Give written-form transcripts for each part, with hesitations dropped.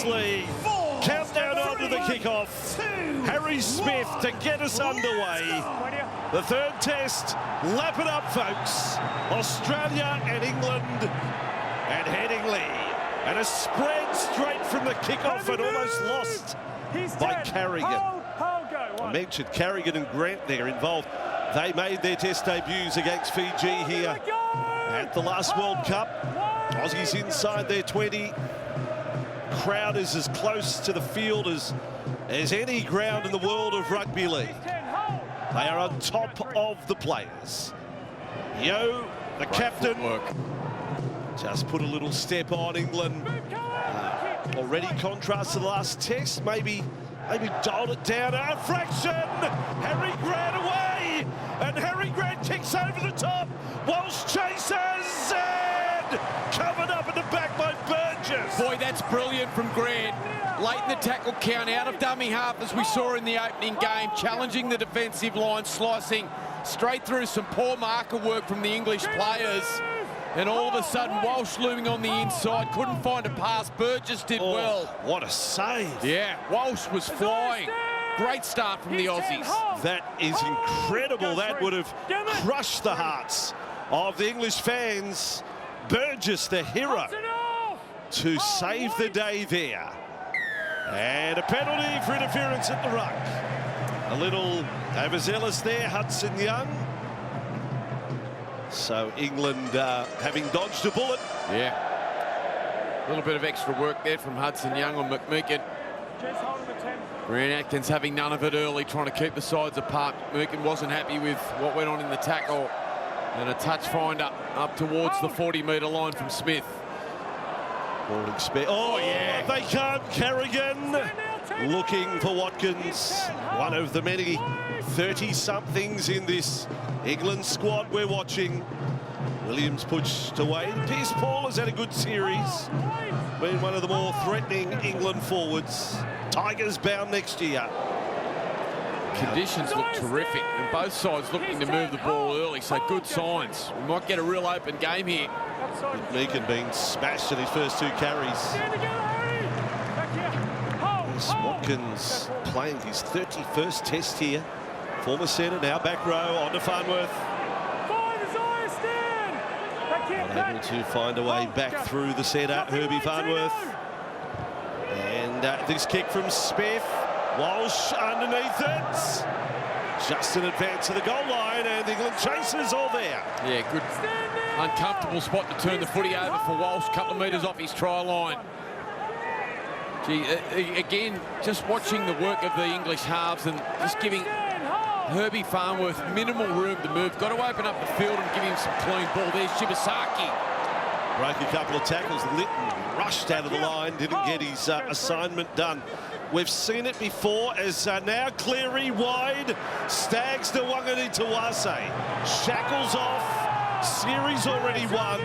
Lee. Countdown on to the kickoff. Harry Smith to get us underway. The third test. Lap it up, folks. Australia and England and Headingley. And a spread straight from the kickoff and almost lost by Carrigan. I mentioned Carrigan and Grant there involved. They made their test debuts against Fiji here at the last World Cup. Aussies inside their 20. Crowd is as close to the field as any ground in the world of rugby league. They are on top of the players. Yo, the captain, just put a little step on England. Already contrast to the last test, maybe dialed it down. A fraction! Harry Grant away! And Harry Grant kicks over the top. Walsh chases and covered up in the back by Burgess. Boy, that's brilliant from Grant. Late in the tackle count, out of dummy half as we saw in the opening game, challenging the defensive line, slicing straight through some poor marker work from the English players. And all of a sudden, Walsh looming on the inside, couldn't find a pass. Burgess did well. What a save. Yeah, Walsh was flying. Great start from the Aussies. That is incredible. That would have crushed the hearts of the English fans. Burgess, the hero, to save the day there. And a penalty for interference at the ruck. A little overzealous there, Hudson Young. So England having dodged a bullet. Yeah. A little bit of extra work there from Hudson Young on McMeekin. Grant Atkins having none of it early, trying to keep the sides apart. McMeekin wasn't happy with what went on in the tackle. And a touch finder up towards the 40-metre line from Smith. Oh, yeah. They can't. Carrigan looking for Watkins. One of the many 30-somethings in this England squad we're watching. Williams pushed away. Pearce-Paul has had a good series. Been one of the more threatening England forwards. Tigers bound next year. Conditions look terrific, and both sides looking to move the ball early, so good signs. We might get a real open game here. Meakin being smashed in his first two carries. Watkins playing his 31st test here. Former centre, now back row, on to Farnworth. Able to find a way back through the centre, Herbie Farnworth. And this kick from Smith. Walsh underneath it. Just in advance of the goal line, and England chasers all there. Yeah, good uncomfortable spot to turn the footy over for Walsh, couple of metres off his try line. Gee, again, just watching the work of the English halves and just giving Herbie Farnworth minimal room to move. Got to open up the field and give him some clean ball. There's Shibasaki. Broke a couple of tackles. Litton rushed out of the line, didn't get his assignment done. We've seen it before as now Cleary wide. Staggs to Wangani Tawase. Shackles off. Series already won.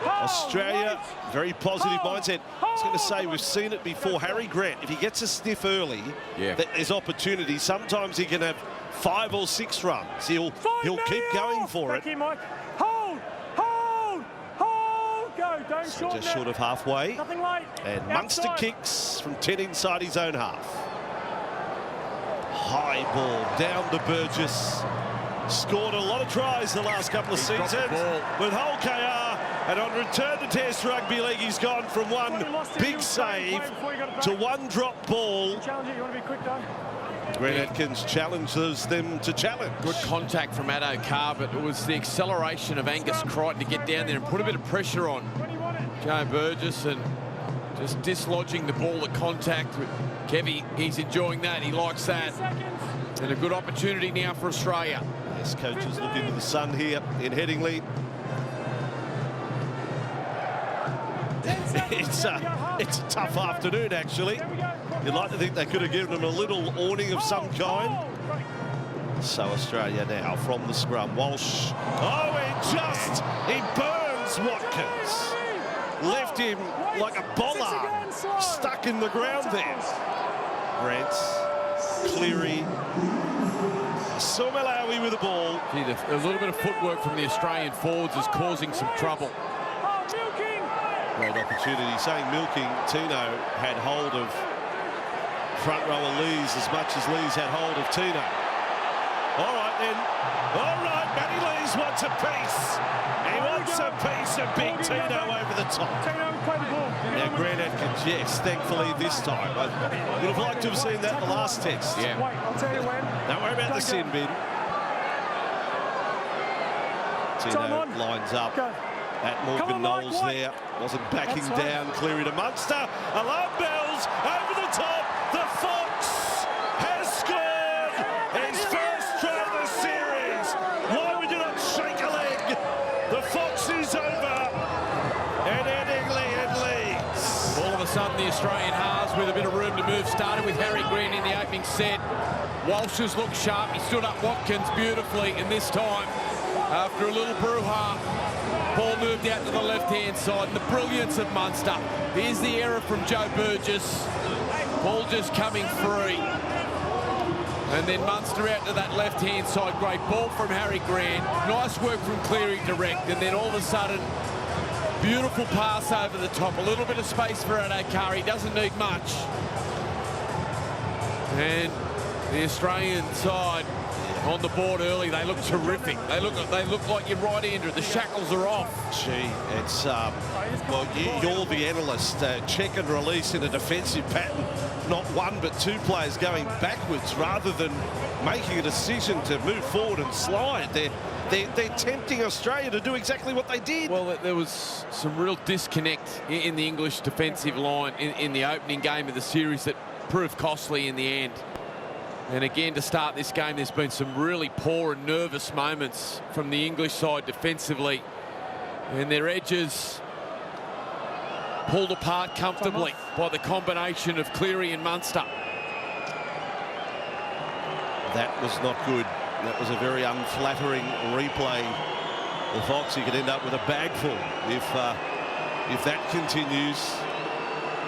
Australia, very positive mindset. I was going to say, we've seen it before. Harry Grant, if he gets a sniff early, there's opportunity. Sometimes he can have 5 or 6 runs. He'll keep going for it. So just short of halfway. And Munster kicks from 10 inside his own half. High ball down to Burgess. Scored a lot of tries the last couple of seasons with Hull KR. And on return to Test Rugby League, he's gone from one big save to one drop ball. Grant Atkins challenges them to challenge. Good contact from Addo Carr, but it was the acceleration of Angus Crichton to get down there and put a bit of pressure on Joe Burgess and just dislodging the ball at contact. Kevy, he's enjoying that. He likes that. And a good opportunity now for Australia. Yes, coaches look into the sun here in Headingley. It's a tough afternoon, actually. You'd like to think they could have given them a little awning of some kind. So Australia now from the scrum. Walsh. Oh, he burns Watkins. Left him like a bollard stuck in the ground there. Grant, Cleary, Somalawi with the ball. Gee, a little bit of footwork from the Australian forwards is causing some trouble. Great opportunity. Saying milking, Tino had hold of front rower Lees as much as Lees had hold of Tino. All right then. All right, Matty Lees wants a piece. He wants a piece of big Tino over the top. Now Grant Atkins, yes, thankfully this time. I would have liked to have seen that in the last test. Yeah. I'll tell you when. Don't worry about the sin bin. Tino lines up at Morgan Knowles there. Wasn't backing down. Cleary to Munster. Alarm bells over the top. The Fox has scored his first try of the series. Why would you not shake a leg? The Fox is over. And Headingley leads. All of a sudden, the Australian halves with a bit of room to move started with Harry Grant in the opening set. Walsh has looked sharp. He stood up Watkins beautifully, and this time, after a little brouhaha, ball moved out to the left-hand side, and the brilliance of Munster. Here's the error from Joe Burgess. Ball just coming free. And then Munster out to that left-hand side. Great ball from Harry Grant. Nice work from Cleary direct. And then all of a sudden, beautiful pass over the top. A little bit of space for Addo-Carr. He doesn't need much. And the Australian side on the board early, they look terrific. They look like you're right, Andrew. The shackles are off. Gee, it's well, you're the analyst. Check and release in a defensive pattern. Not one but two players going backwards rather than making a decision to move forward and slide. They're tempting Australia to do exactly what they did. Well, there was some real disconnect in the English defensive line in the opening game of the series that proved costly in the end. And again, to start this game, there's been some really poor and nervous moments from the English side defensively. And their edges pulled apart comfortably by the combination of Cleary and Munster. That was not good. That was a very unflattering replay. The Fox, he could end up with a bagful if that continues.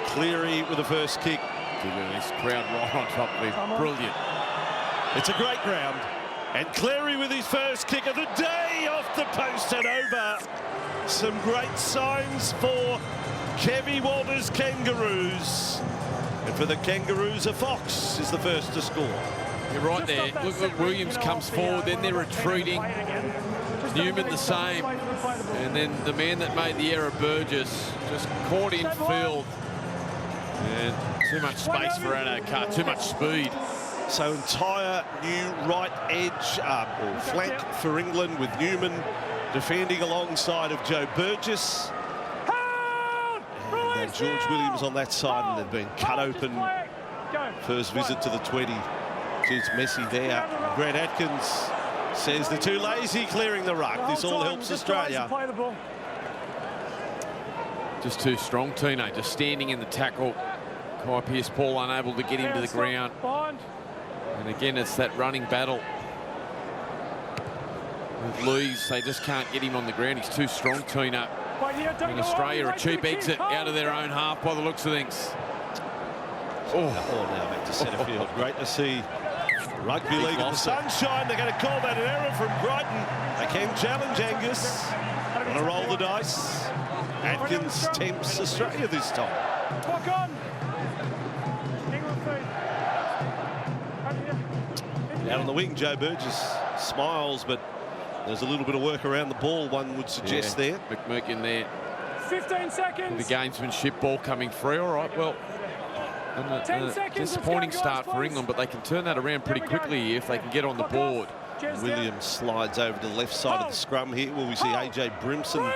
Cleary with the first kick. This crowd right on top of him. Brilliant. It's a great ground. And Cleary with his first kick of the day off the post and over. Some great signs for Kevy Walters Kangaroos. And for the Kangaroos, a Fox is the first to score. You're right there. Look, Williams comes forward, then they're retreating. Newman the same. And then the man that made the error, Burgess, just caught in field. And too much space for Addo-Carr, too much speed. So entire new right edge or flank for England with Newman defending alongside of Joe Burgess. And George Williams on that side, and they've been cut open. First visit to the 20. It's messy there. Grant Atkins says they're too lazy clearing the ruck. This all helps Australia. Just too strong, Tino, just standing in the tackle. Kai Pearce-Paul unable to get him to the ground. And again, it's that running battle with Lees. They just can't get him on the ground. He's too strong, Tino. And Australia, a cheap exit out of their own half by the looks of things. Oh, now back to centre field. Great to see Rugby League in the sunshine. They're going to call that an error from Brighton. They can challenge Angus. Want to roll the dice. Atkins tempts Australia this time. Out on the wing, Joe Burgess smiles, but there's a little bit of work around the ball, one would suggest there. McMurkin there. 15 seconds. The gamesmanship ball coming free. All right, well, a disappointing start for England, but they can turn that around pretty quickly if they can get on the board. Williams slides over to the left side of the scrum here, where we see AJ Brimson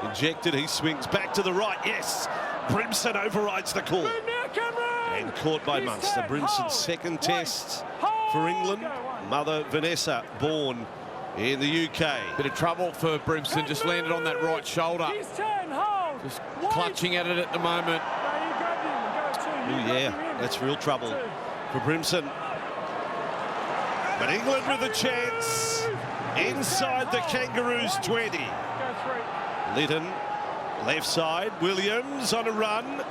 injected. He swings back to the right. Yes, Brimson overrides the call. And caught by Munster. Brimson's second test for England. Mother Vanessa born in the UK. Bit of trouble for Brimson, just landed on that right shoulder. Just clutching at it at the moment. Oh yeah, that's real trouble for Brimson. But England with a chance inside the Kangaroos 20. Lytton, left side, Williams on a run.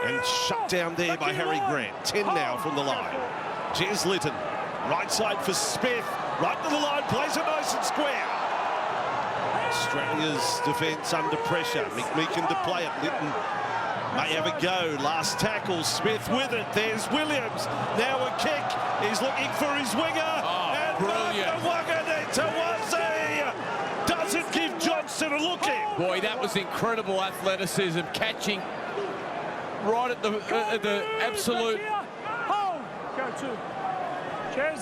And shut down there by Harry Grant. 10 now from the line. Jez Lytton, right side for Smith. Right to the line, plays it nice and square. Australia's defence under pressure. McMeekin to play it. Litton may have a go. Last tackle. Smith with it. There's Williams. Now a kick. He's looking for his winger. Oh, brilliant. Doesn't give Johnston a look in. Boy, that was incredible athleticism, catching right at the absolute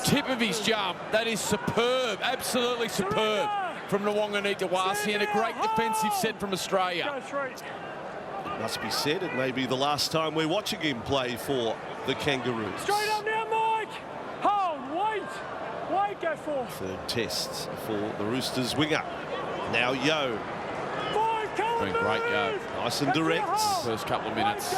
tip of his jump. That is superb, absolutely superb from Nawaqanitawase, and a great defensive set from Australia. It must be said, it may be the last time we're watching him play for the Kangaroos. Straight up now, Mike. Hold, wait, go for. Third test for the Roosters winger. Now Yo. Been great, Yo. Nice and direct. First couple of minutes.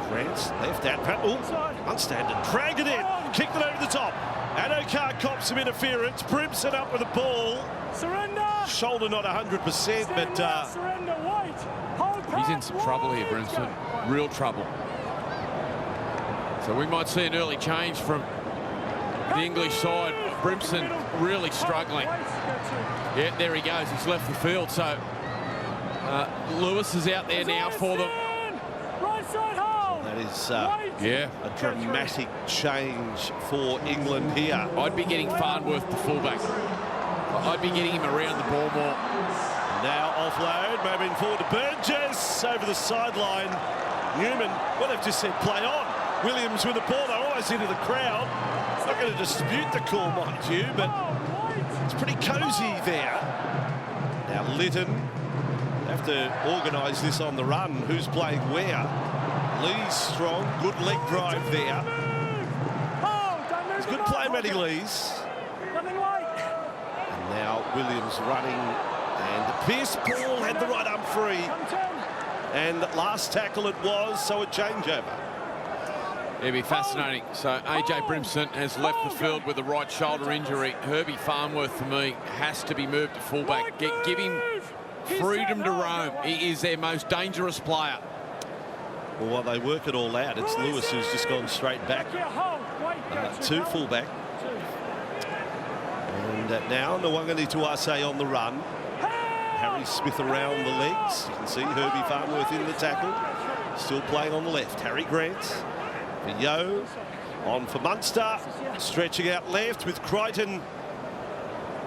Grant's left at Patton. Unstandard. Drag it in. Kicked it over the top. Addo-Carr cops some interference. Brimson up with the ball. Surrender. Shoulder not 100%, but surrender. Wait. Hold. He's in some trouble here, Brimson. Real trouble. So we might see an early change from the English side. Brimson really struggling. Yeah, there he goes. He's left the field. So Lewis is out there now for them. that is a dramatic change for England here. I'd be getting Farnworth the fullback. I'd be getting him around the ball more. Now offload, moving forward to Burgess over the sideline. Newman, well, they've just said play on. Williams with the ball, they're almost into the crowd. It's not going to dispute the call, mind you, but it's pretty cosy there. Now Litton, they have to organise this on the run. Who's playing where? Lee's strong, good leg drive there. It's good play, Matty Lees. And now Williams running, and Pierce Paul had the right arm free. And last tackle it was, so a changeover. It'll be fascinating. So AJ Brimson has left the field with a right shoulder injury. Herbie Farnworth, for me, has to be moved to fullback. Give him freedom to roam. He is their most dangerous player. Well, while they work it all out, it's Lewis who's just gone straight back to fullback. And now Nawaqanitawase on the run. Harry Smith around the legs. You can see Herbie Farnworth in the tackle. Still playing on the left. Harry Grant for Yo. On for Munster. Stretching out left with Crichton.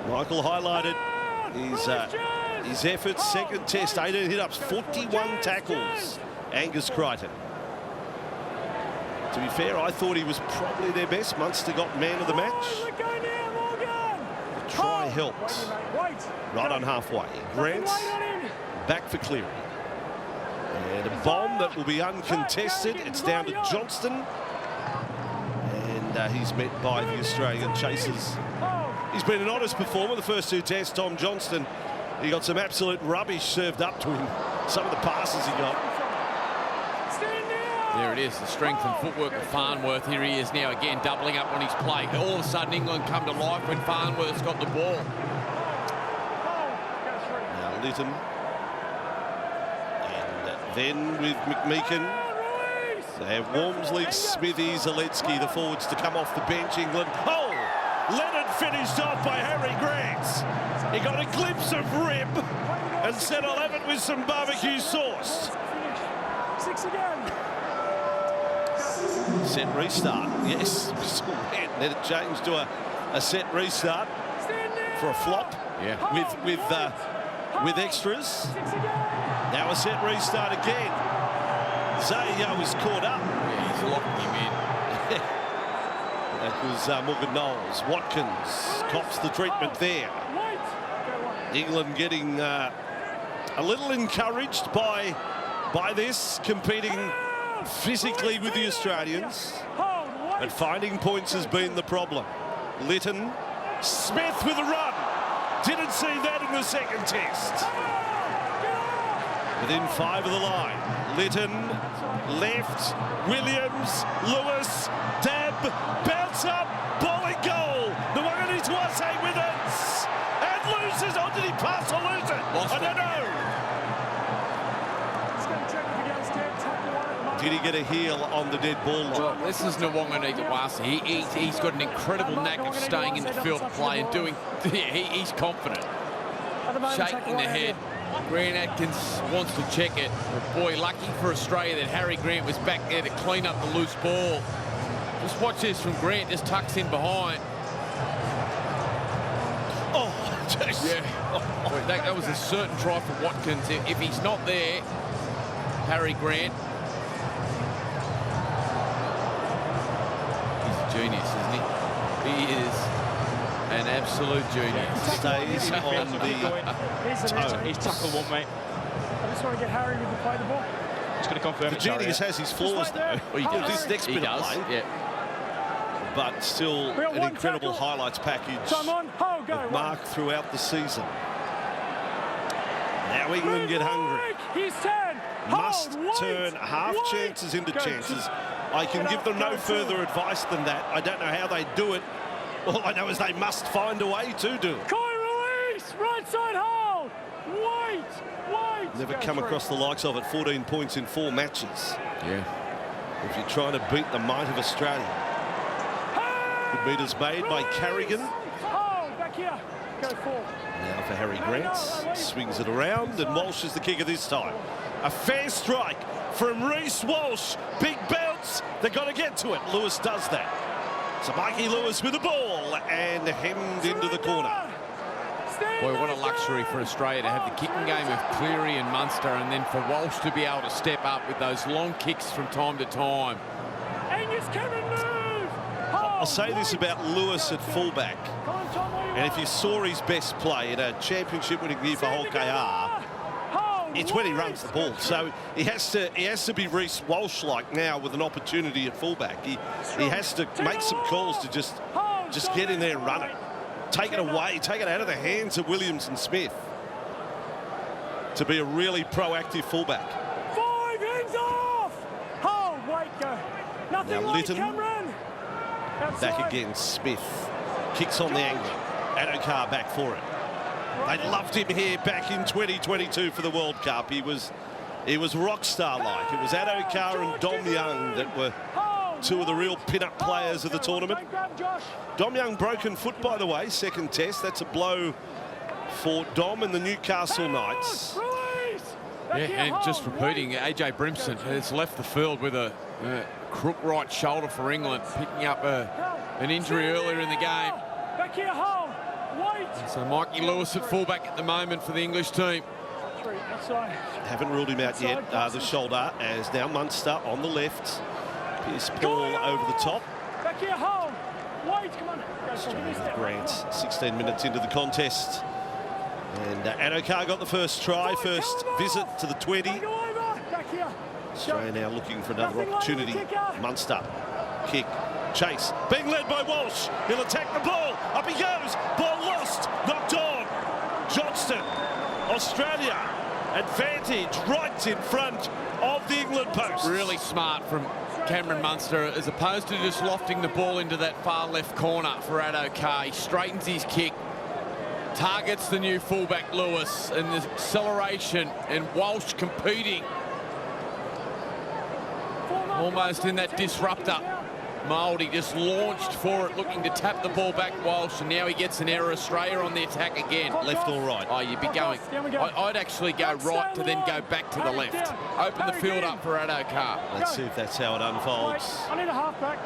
Michael highlighted his efforts. Second test, 18 hit-ups, 41 tackles. Angus Crichton. To be fair, I thought he was probably their best. Munster got man of the match. The try helped. Right on halfway. Grant back for Cleary. And a bomb that will be uncontested. It's down to Johnston. And he's met by the Australian chasers. He's been an honest performer the first two tests, Tom Johnston. He got some absolute rubbish served up to him. Some of the passes he got. There it is, the strength and footwork of Farnworth. Here he is now again doubling up on his play. All of a sudden England come to life when Farnworth's got the ball. Now Litton. And then with McMeekin. They have Walmsley, Smithy, Zalewski, the forwards to come off the bench. England. Oh! Leonard finished off by Harry Grant. He got a glimpse of rib and said, I'll have it with some barbecue sauce. 6 again. Set restart. Yes, then it changed to a set restart for a flop. Yeah. With extras. Now a set restart again. Zayo was caught up. Yeah, he's locking him in. That was Morgan Knowles. Watkins cops the treatment there. England getting a little encouraged by this, competing physically with the Australians, but finding points has been the problem. Litton, Smith with a run. Didn't see that in the second test. Within 5 of the line. Litton, left, Williams, Lewis, dab, bounce up, ball in goal. Nawaqanitawase with it, and loses. Oh, did he pass or lose it? I don't know. Did he get a heel on the dead ball line? Well, this is Nawaqanitawase. He's got an incredible knack of staying in the field of play and doing. He's confident. shaking the head. Grant Atkins wants to check it. But boy, lucky for Australia that Harry Grant was back there to clean up the loose ball. Just watch this from Grant, just tucks in behind. Oh, jeez. Yeah. Boy, that was a certain try for Watkins. If he's not there, Harry Grant, he's a genius, isn't he? He is an absolute genius. Stays on the toe. He's tackle one, mate. I just want to get Harry with the play the ball. Just going to confirm The it, sorry, genius yeah. has his flaws, though. Well, he does. This next He bit does, of play, yeah. but still We got an one incredible tackle. highlights package Time on. Oh, go. of Mark throughout the season. Now England get hungry. He's 10. Must Hold, turn wait, half wait. chances into Go. chances. I can give them no further advice than that. I don't know how they do it. All I know is they must find a way to do it. Koi release. Right side hold. Wait. Never Go come through. across the likes of it. 14 points in 4 matches. Yeah. If you're trying to beat the might of Australia. Good meters made by Carrigan. Hold. Back here. Go forward. Now for Harry Grant, swings it around, and Walsh is the kicker this time. A fair strike from Reece Walsh. Big bounce. They've got to get to it. Lewis does that. So Mikey Lewis with the ball and hemmed into the corner. Boy, what a luxury for Australia to have the kicking game of Cleary and Munster, and then for Walsh to be able to step up with those long kicks from time to time. Angus Cameron move. I'll say this about Lewis at fullback. And if you saw his best play in a championship winning year for Hull KR, it's when he runs the ball. So he has to be Reece Walsh-like now with an opportunity at fullback. He has to make some calls to just get in there and run it. Take it away, take it out of the hands of Williams and Smith to be a really proactive fullback. 5 hands off. Hold, wait, go. Nothing Now like Lytton, Cameron. back Outside. again, Smith. Kicks on the angle. Adokar back for it. They loved him here back in 2022 for the World Cup. He was rock star-like. It was Adokar and Dom Young that were two of the real pin-up players of the tournament. Dom Young broken foot, by the way, second test. That's a blow for Dom and the Newcastle Knights. Yeah, and just repeating, AJ Brimson has left the field with a crook right shoulder for England, picking up an injury earlier in the game. Back here, hold. Wait. So Mikey Lewis at fullback at the moment for the English team. 3 outside. Haven't ruled him out yet, the shoulder, as now Munster on the left. Pierce Paul over the top. Back here, hold. Wait, come on. Go, Australia give me a with step. Grant, 16 minutes into the contest. And Adokar got the first try, first visit to the 20. Go over. Back here. Australia now looking for another Nothing like the opportunity. kicker. Munster, kick, chase, being led by Walsh. He'll attack the ball. Up he goes. Ball lost, knocked on. Johnston, Australia, advantage right in front of the England post. Really smart from Cameron Munster, as opposed to just lofting the ball into that far left corner for Adokar. He straightens his kick, targets the new fullback Lewis, and the acceleration, and Walsh competing almost in that disruptor mould. He just launched for it, looking to tap the ball back Walsh, and now he gets an error. Australia on the attack again. Left or right? Oh, you'd be going. I'd actually go right to then go back to the left. Open the field up for Adokar. Let's see if that's how it unfolds. I need a halfback.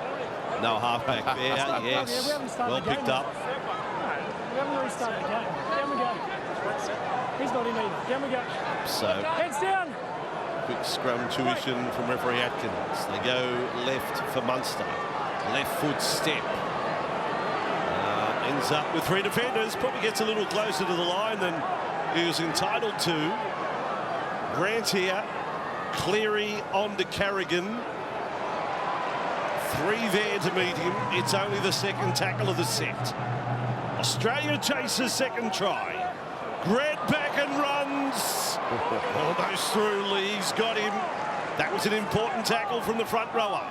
No halfback there, yes. Well picked up. We haven't restarted the game. Down we go. He's not in either. Down we go. So, Heads down. quick scrum tuition from referee Atkins. They go left for Munster. Left foot step. Ends up with 3 defenders. Probably gets a little closer to the line than he was entitled to. Grant here. Cleary on to Carrigan. 3 there to meet him. It's only the second tackle of the set. Australia chases second try. Grant back and runs. Almost through. Lee's got him. That was an important tackle from the front rower.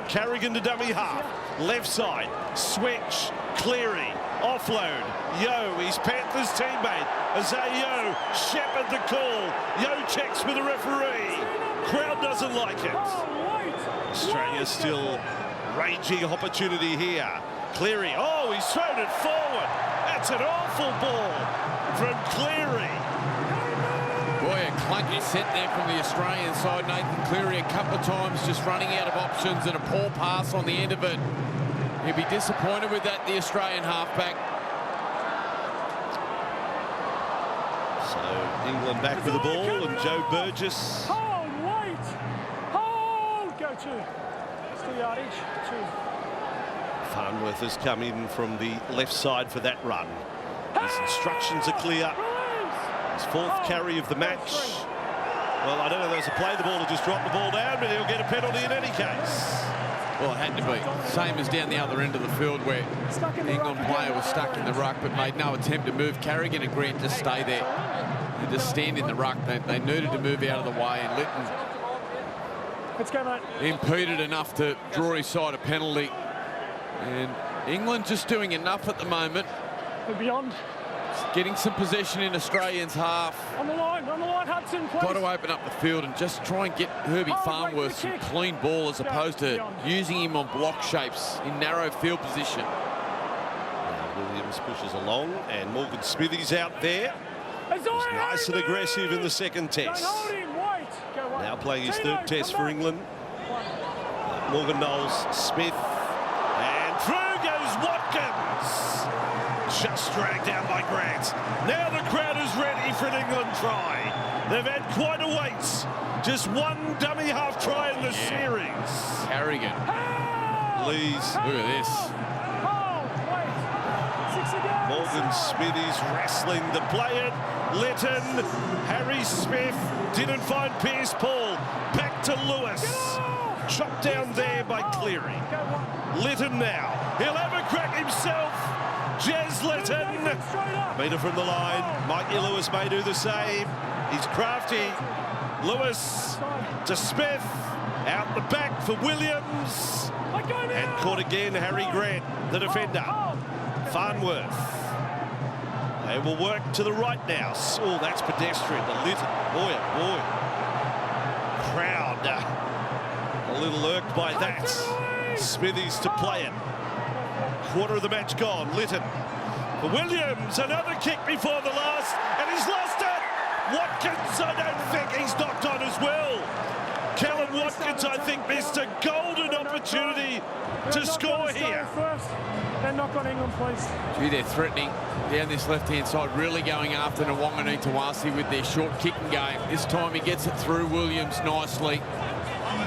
Carrigan to dummy half. Left side. Switch. Cleary. Offload. Yo, his Panthers teammate. Azayo shepherd the call. Yo checks with the referee. Crowd doesn't like it. Australia still raging opportunity here. Cleary. Oh, he's thrown it forward. That's an awful ball from Cleary. Boy, a clunky set there from the Australian side. Nathan Cleary a couple of times just running out of options and a poor pass on the end of it. He'll be disappointed with that, the Australian halfback. So England back with the ball, and Joe Burgess. Hold, wait. Hold, go to. Still yardage, 2. Farnworth has come in from the left side for that run. His instructions are clear. His 4th carry of the match. Well, I don't know if there's a play the ball to just drop the ball down, but he'll get a penalty in any case. Well, it had to be. Same as down the other end of the field where the England player was stuck in the ruck but made no attempt to move. Carrigan and Grant just stay there. They just stand in the ruck. They needed to move out of the way, and Lytton Let's go, mate. impeded enough to draw his side a penalty. And England just doing enough at the moment. We're beyond. Getting some possession in Australians' half. On the line, Hudson, please. Got to open up the field and just try and get Herbie Farnworth some clean ball as opposed to using him on block shapes in narrow field position. Now Williams pushes along, and Morgan Smithy's out there. He's nice and aggressive in the second test. Now playing his 3rd test for England. Morgan Knowles, Smith, and through goes Watkins. Just dragged out by Grant. Now the crowd is ready for an England try. They've had quite a wait. Just one dummy half try in the series. Carrigan. Lees. Look at this. Morgan Smithy's wrestling to play it. Lytton, Harry Smith didn't find Pierce Paul. Back to Lewis. Chopped down there by Cleary. Lytton now. He'll have a crack himself. Jez Lytton. Meter from the line. Mikey Lewis may do the same. He's crafty. Lewis to Smith. Out the back for Williams. And caught again, Harry Grant, the defender. Farnworth. They will work to the right now. Oh, that's pedestrian. The Lytton. Boy, oh boy. Crowd a little irked by that. Smithies to play it. Quarter of the match gone. Lytton. For Williams, another kick before the last, and he's lost it. Watkins, I don't think he's knocked on as well. Callum Watkins, I think, missed a golden opportunity to score here. Then knock on England, please. Gee, they're threatening down this left-hand side, really going after Nawangani Tawasi with their short kicking game. This time he gets it through Williams nicely,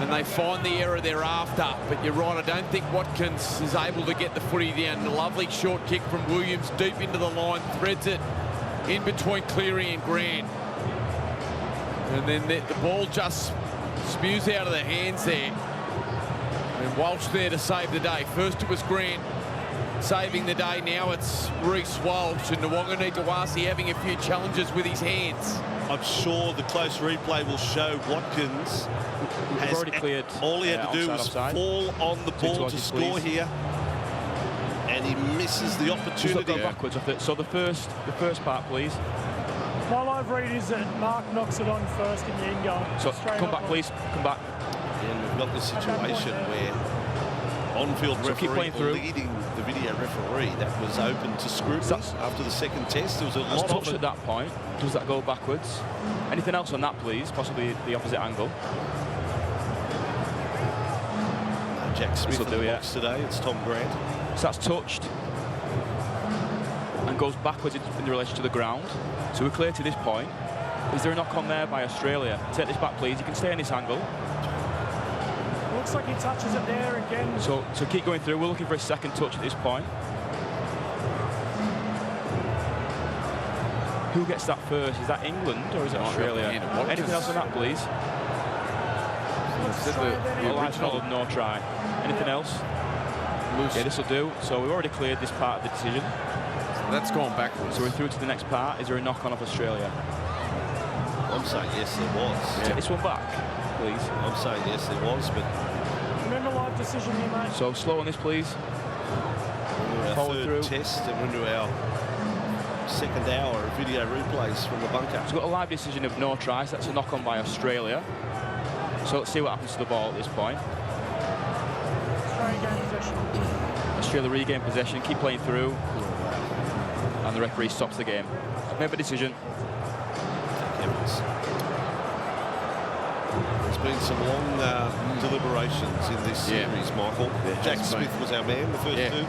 and they find the error thereafter. But you're right, I don't think Watkins is able to get the footy down. A lovely short kick from Williams deep into the line, threads it in between Cleary and Grant. And then the ball just spews out of their hands there. And Walsh there to save the day. First it was Grant saving the day. Now it's Reece Walsh, and Nawangani Tawasi having a few challenges with his hands. I'm sure the close replay will show Watkins has already cleared. All he had to do was fall on the ball to score here, and he misses the opportunity. Go backwards off it. So the first part, please. My live read is that Mark knocks it on first in the end goal. So come back, please. Come back. And we've got the situation where on-field referee leading the video referee. That was open to scrutiny after the second test. There was a lot of it at that point. Does that go backwards? Anything else on that, please? Possibly the opposite angle. Jack Smith in the box today. It's Tom Grant. So that's touched and goes backwards in relation to the ground. So we're clear to this point. Is there a knock on there by Australia? Take this back, please. You can stay in this angle. Looks like he touches it there again. So keep going through. We're looking for a second touch at this point. Who gets that first? Is that England or is it Australia? Anything else on that, please? The original no try. Anything else? Loose. Yeah, this will do. So we've already cleared this part of the decision. So that's gone backwards. So we're through to the next part. Is there a knock on of Australia? I'm saying yes, there was. Take this one back, please. I'm saying yes, there was, but remember live decision here, mate. So slow on this, please. Our third through test and we're into our second hour of video replays from the bunker. So we've got a live decision of no try. So that's a knock on by Australia. So let's see what happens to the ball at this point. Australia regain possession. Australia regain possession. Keep playing through. And the referee stops the game. Made a decision. Evans. There's been some long deliberations in this series, Michael. Jack Smith was our man, the first two.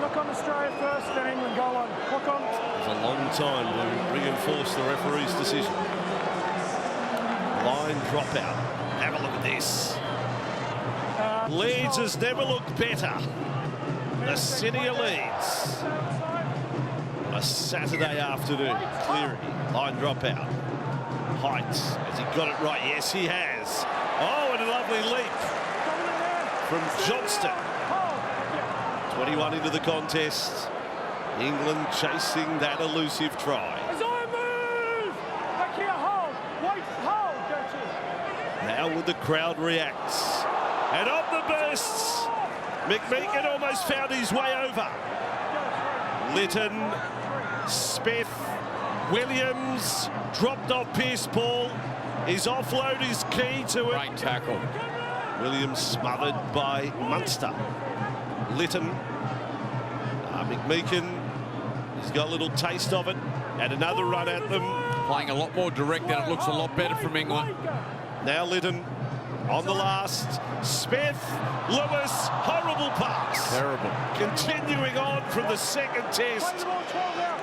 Look on Australia first, then England goal line. Look on. It was a long time to reinforce the referee's decision. Line dropout. Have a look at this. Leeds has never looked better. The City of Leeds. On a Saturday afternoon. Cleary. Line dropout. Height. Has he got it right? Yes, he has. Oh, and a lovely leap from Johnston. 21 into the contest. England chasing that elusive try. Isaiah, move! Back here, hold. Wait, hold, don't you? Now will the crowd react. And on the bursts, McMeekin almost found his way over. Litton, Smith, Williams dropped off Pierce Paul. His offload is key to it. Great tackle. Williams smothered by Munster. Litton, McMeekin, he's got a little taste of it. And another run at them. Playing a lot more direct, and it looks a lot better from England. Now Litton on the last. Smith, Lewis, horrible pass. Terrible. Continuing on from the second test.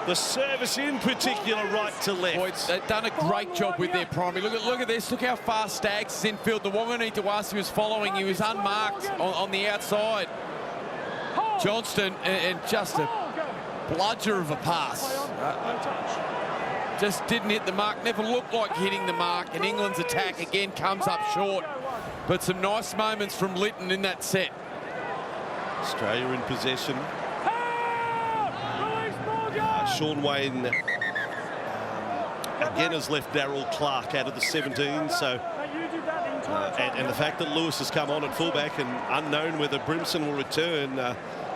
The service in particular right to left. Boy, they've done a great job with their primary. Look at this. Look how far Staggs is infield. The Wanganeen-Dewasi was following. He was unmarked on the outside. Johnston, and just a bludger of a pass. Just didn't hit the mark. Never looked like hitting the mark. And England's attack again comes up short. But some nice moments from Litton in that set. Australia in possession. Sean Wayne again has left Darryl Clark out of the 17, so and the fact that Lewis has come on at fullback, and unknown whether Brimson will return,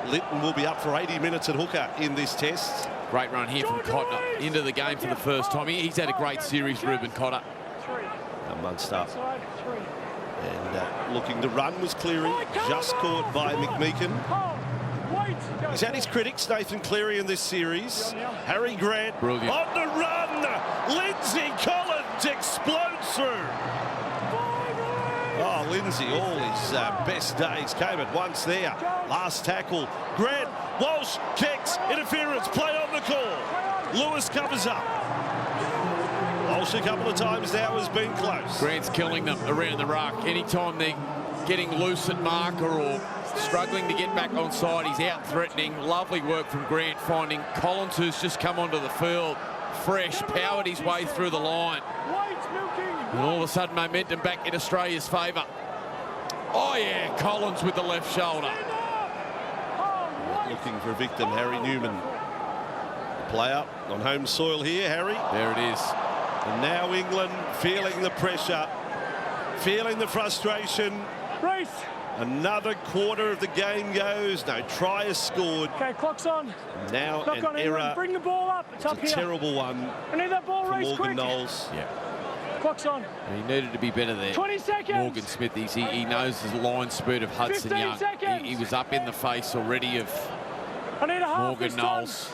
Litton will be up for 80 minutes at hooker in this test. Great run here from Cotter into the game for the first time. He's had a great series, Ruben Cotter. Munster. And looking to run was Cleary, just caught by McMeekin. He's had his critics, Nathan Cleary, in this series. Harry Grant brilliant on the run. Lindsay Collins explodes through. Oh, Lindsay, all his best days came at once there. Last tackle. Grant, Walsh kicks, interference, play on the call. Lewis covers up. Walsh a couple of times now has been close. Grant's killing them around the ruck. Anytime they're getting loose at marker or struggling to get back on side, he's out threatening. Lovely work from Grant, finding Collins, who's just come onto the field fresh, powered his way through the line. And all of a sudden, momentum back in Australia's favour. Oh, yeah, Collins with the left shoulder. Looking for a victim, Harry Newman. The player on home soil here, Harry. There it is. And now England feeling the pressure, feeling the frustration. Race. Another quarter of the game goes. No try is scored. Okay, clock's on. Now Clock an on, error. Bring the ball up. It's up a here. Terrible one. I need that ball from race Morgan quick. Knowles. Yeah. Clock's on. He needed to be better there. 20 seconds. Morgan Smith, he knows the line speed of Hudson 15 Young. seconds. He was up in the face already of I need a half Morgan this time. Knowles.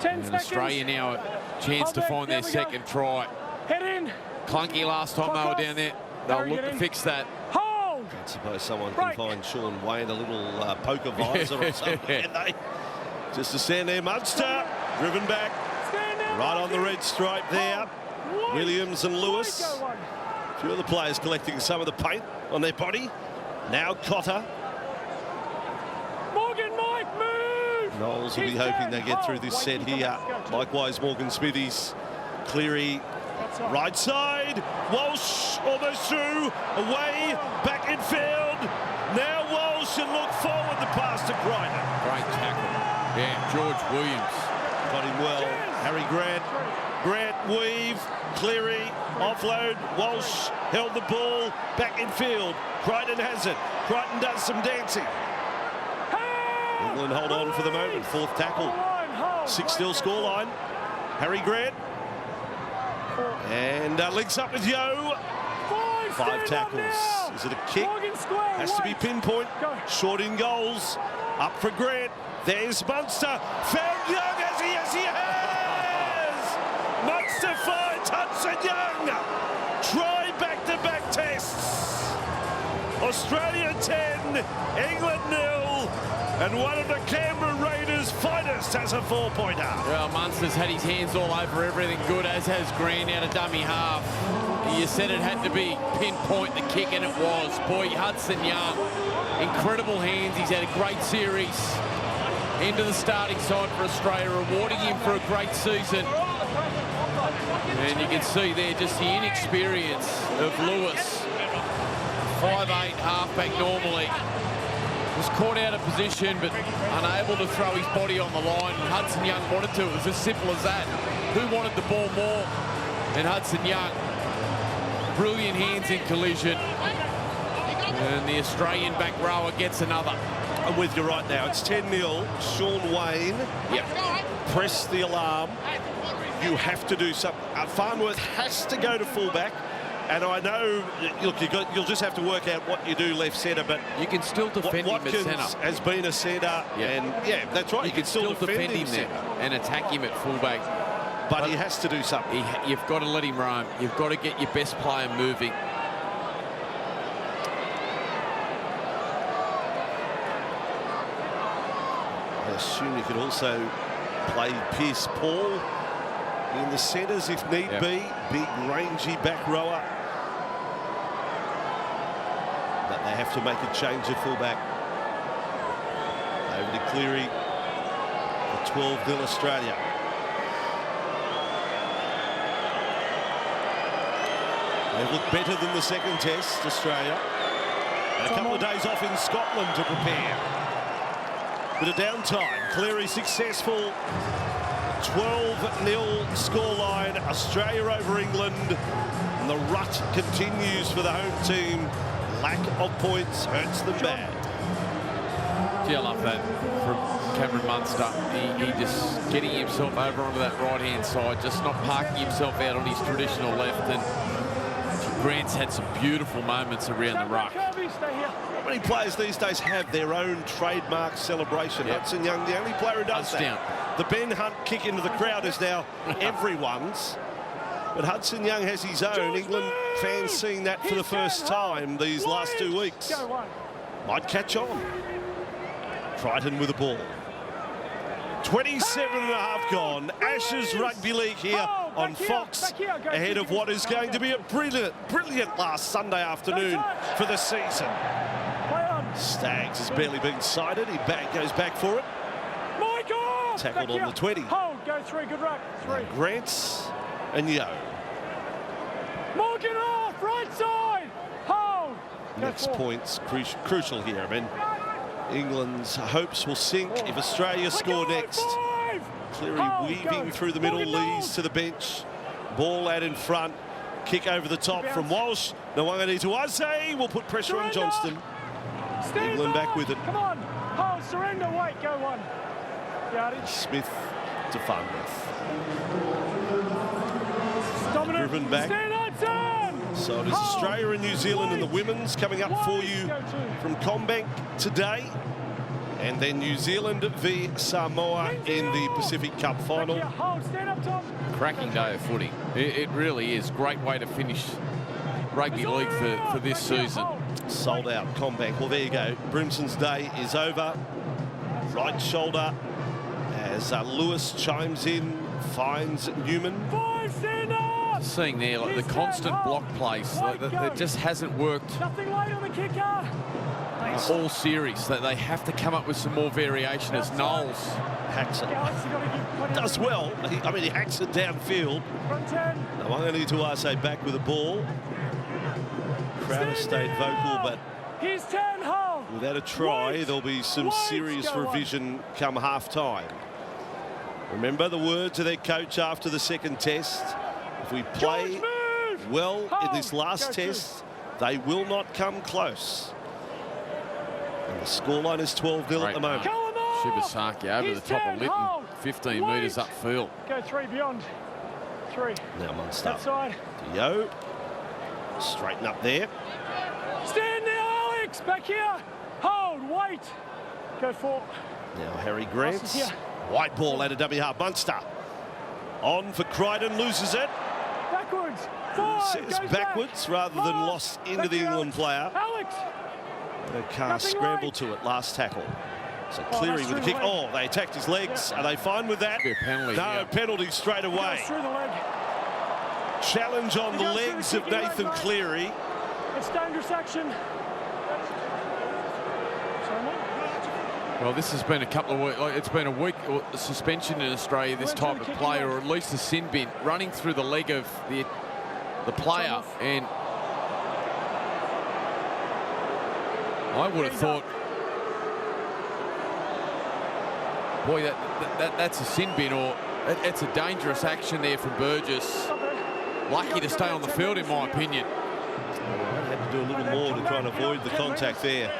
10 And seconds. Australia now a chance to Hold back, find their there we go. second try. Head in. Clunky last time Clock they were off. down there. They'll Harry, look get to in. fix that. Hold. I suppose someone Break. can find Sean Wayne a little poker visor or something. Can they? Just to stand there, Munster driven back. Stand down. Right on the red stripe there. Wait. Williams and Lewis. Wait, go one. A few of the players collecting some of the paint on their body. Now Cotter. Morgan, Mike, move. Knowles will be He's hoping down. they get through this Hold. set Wait, here. go, go. Likewise, Morgan Smithies. Cleary, That's all. right side. Walsh almost through. Away, back in field. Now Walsh and look forward the pass to Crichton. Great tackle. Yeah, George Williams. Got him well. Harry Grant. Grant weave. Cleary offload. Walsh held the ball back in field. Crichton has it. Crichton does some dancing. England hold on for the moment. Fourth tackle. 6-0 scoreline. Harry Grant. And links up with Yo. 5 tackles. Is it a kick? Has to be pinpoint. Short in goals. Up for Grant. There's Munster. Found Young as he has! Munster finds Hudson Young. Try back-to-back tests. Australia 10, England 0, and one of the Canberra Raiders' finest has a 4-pointer. Well, Munster's had his hands all over everything good, as has Grant out of dummy half. You said it had to be pinpoint the kick, and it was. Boy, Hudson Young, incredible hands. He's had a great series into the starting side for Australia, rewarding him for a great season. And you can see there just the inexperience of Lewis. 5'8" halfback normally. Was caught out of position, but unable to throw his body on the line. And Hudson Young wanted to. It was as simple as that. Who wanted the ball more? And Hudson Young. Brilliant hands in collision. And the Australian back rower gets another. I'm with you right now. It's 10-0. Sean Wayne. Yep. Press the alarm. You have to do something. Farnworth has to go to fullback. And I know, look, you'll just have to work out what you do left centre, but you can still defend him at centre. Has been a centre, and yeah, that's right. You can still defend him there and attack him at fullback. But he has to do something. You've got to let him roam. You've got to get your best player moving. I assume you could also play Pierce Paul in the centres if need be. Big, rangy back rower. But they have to make a change at fullback. Over to Cleary for 12-0 Australia. They look better than the second test, Australia. And a couple of days off in Scotland to prepare. Bit of downtime. Cleary successful. 12-0 scoreline. Australia over England. And the rut continues for the home team. Lack of points hurts them bad. Gee, I love that from Cameron Munster. He just getting himself over onto that right-hand side, just not parking himself out on his traditional left. And Grant's had some beautiful moments around the ruck. Not many players these days have their own trademark celebration. Hudson Young, the only player who does that. Down. The Ben Hunt kick into the crowd is now everyone's. But Hudson Young has his own. England fans seeing that for the first time these last 2 weeks. Might catch on. Triton with the ball. 27.5 gone. Ashes Rugby League here on Fox, ahead of what is going to be a brilliant last Sunday afternoon for the season. Staggs has barely been sighted. He goes back for it. Tackled on the 20. Hold, go through, good ruck. Three. Grants and Yo. Morgan off, right side. Hold. Next point's crucial here. I mean, England's hopes will sink if Australia score next. Cleary weaving through the middle, leads to the bench. Ball out in front. Kick over the top from Walsh. Nawangani to Ase. Will put pressure on Johnston. England back with it. Come on. Hold, surrender, wait, go one. Smith to Farnworth. Driven back. So it is Australia and New Zealand in the women's coming up for you from Combank today. And then New Zealand v Samoa in the Pacific Cup final. Cracking day of footy. It really is. Great way to finish rugby league for this season. Sold out Combank. Well, there you go. Brimson's day is over. Right shoulder as Lewis chimes in, finds Newman. Seeing there, like the constant block place, that just hasn't worked all series. That they have to come up with some more variation as Knowles hacks it. Does well. I mean, he hacks it downfield. Nawangani Tuase back with the ball. Crowd has stayed vocal, but without a try, there'll be some serious revision come half-time. Remember the words of their coach after the second test. If we play well in this last test, they will not come close. And the scoreline is 12-0 at the moment. Shibasaki over the top of Lytton, 15 metres upfield. Go three beyond. Three. Now Munster. Outside. Yo. Straighten up there. Stand now, Alex. Back here. Hold. Wait. Go 4. Now Harry Grant. Pass is here. White ball out of dummy half. Munster. On for Crichton, loses it. Backwards. 5. Says Goes backwards back. rather than 5. lost into Back the to England Alex. player. Alex. The car Nothing scrambled right. to it last tackle. So Oh, Cleary that's with a through kick. the leg. Oh, they attacked his legs. Yeah. Are they fine with that? Be a penalty, No, yeah. penalty straight away. Goes through the leg. Challenge on He the goes through the legs of kicking leg, Nathan mate. Cleary. It's dangerous action. Sorry, mate. Well, this has been a couple of weeks. Like, it's been a week suspension in Australia. This type of player, or at least a sin bin, running through the leg of the player, and I would have thought, boy, that's a sin bin, or it's a dangerous action there from Burgess. Lucky to stay on the field, in my opinion. Had to do a little more to try and avoid the contact there.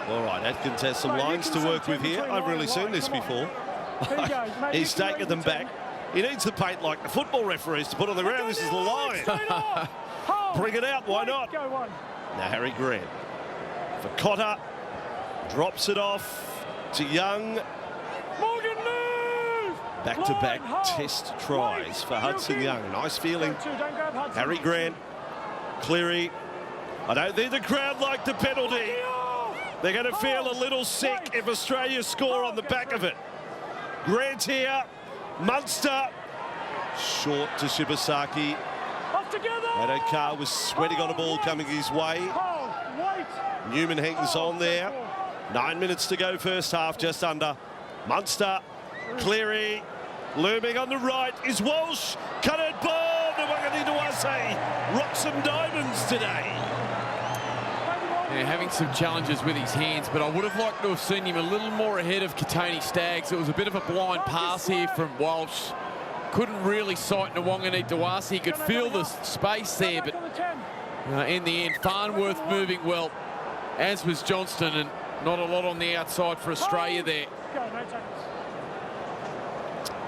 All right, Atkins has some lines to work with here. I've really seen this before. He's taken them back. He needs the paint like the football referees to put on the ground. This is the line. Bring it out, why not? Go 1. Now Harry Grant for Cotter. Drops it off to Young. Morgan, move! Back-to-back Line, hold. test tries for Hudson Young. Nice feeling. Go 2, don't grab Hudson. Harry Grant, Cleary. I don't think the crowd like the penalty. They're going to feel a little sick if Australia score on the back of it. Grant here, Munster. Short to Shibasaki. Up together! Adokar was sweating on a ball coming his way. Hold, wait. Newman hangs on there. 9 minutes to go first half, just under. Munster, Cleary, looming on the right is Walsh. Cut it ball, Nwangani Dawase. Rock some diamonds today. Yeah, having some challenges with his hands, but I would have liked to have seen him a little more ahead of Katoni Staggs. It was a bit of a blind pass here from Walsh. Couldn't really sight Nwangani Dawase. He could feel the space there, but in the end, Farnworth moving well, as was Johnston, and not a lot on the outside for Australia there. Go, no tackles.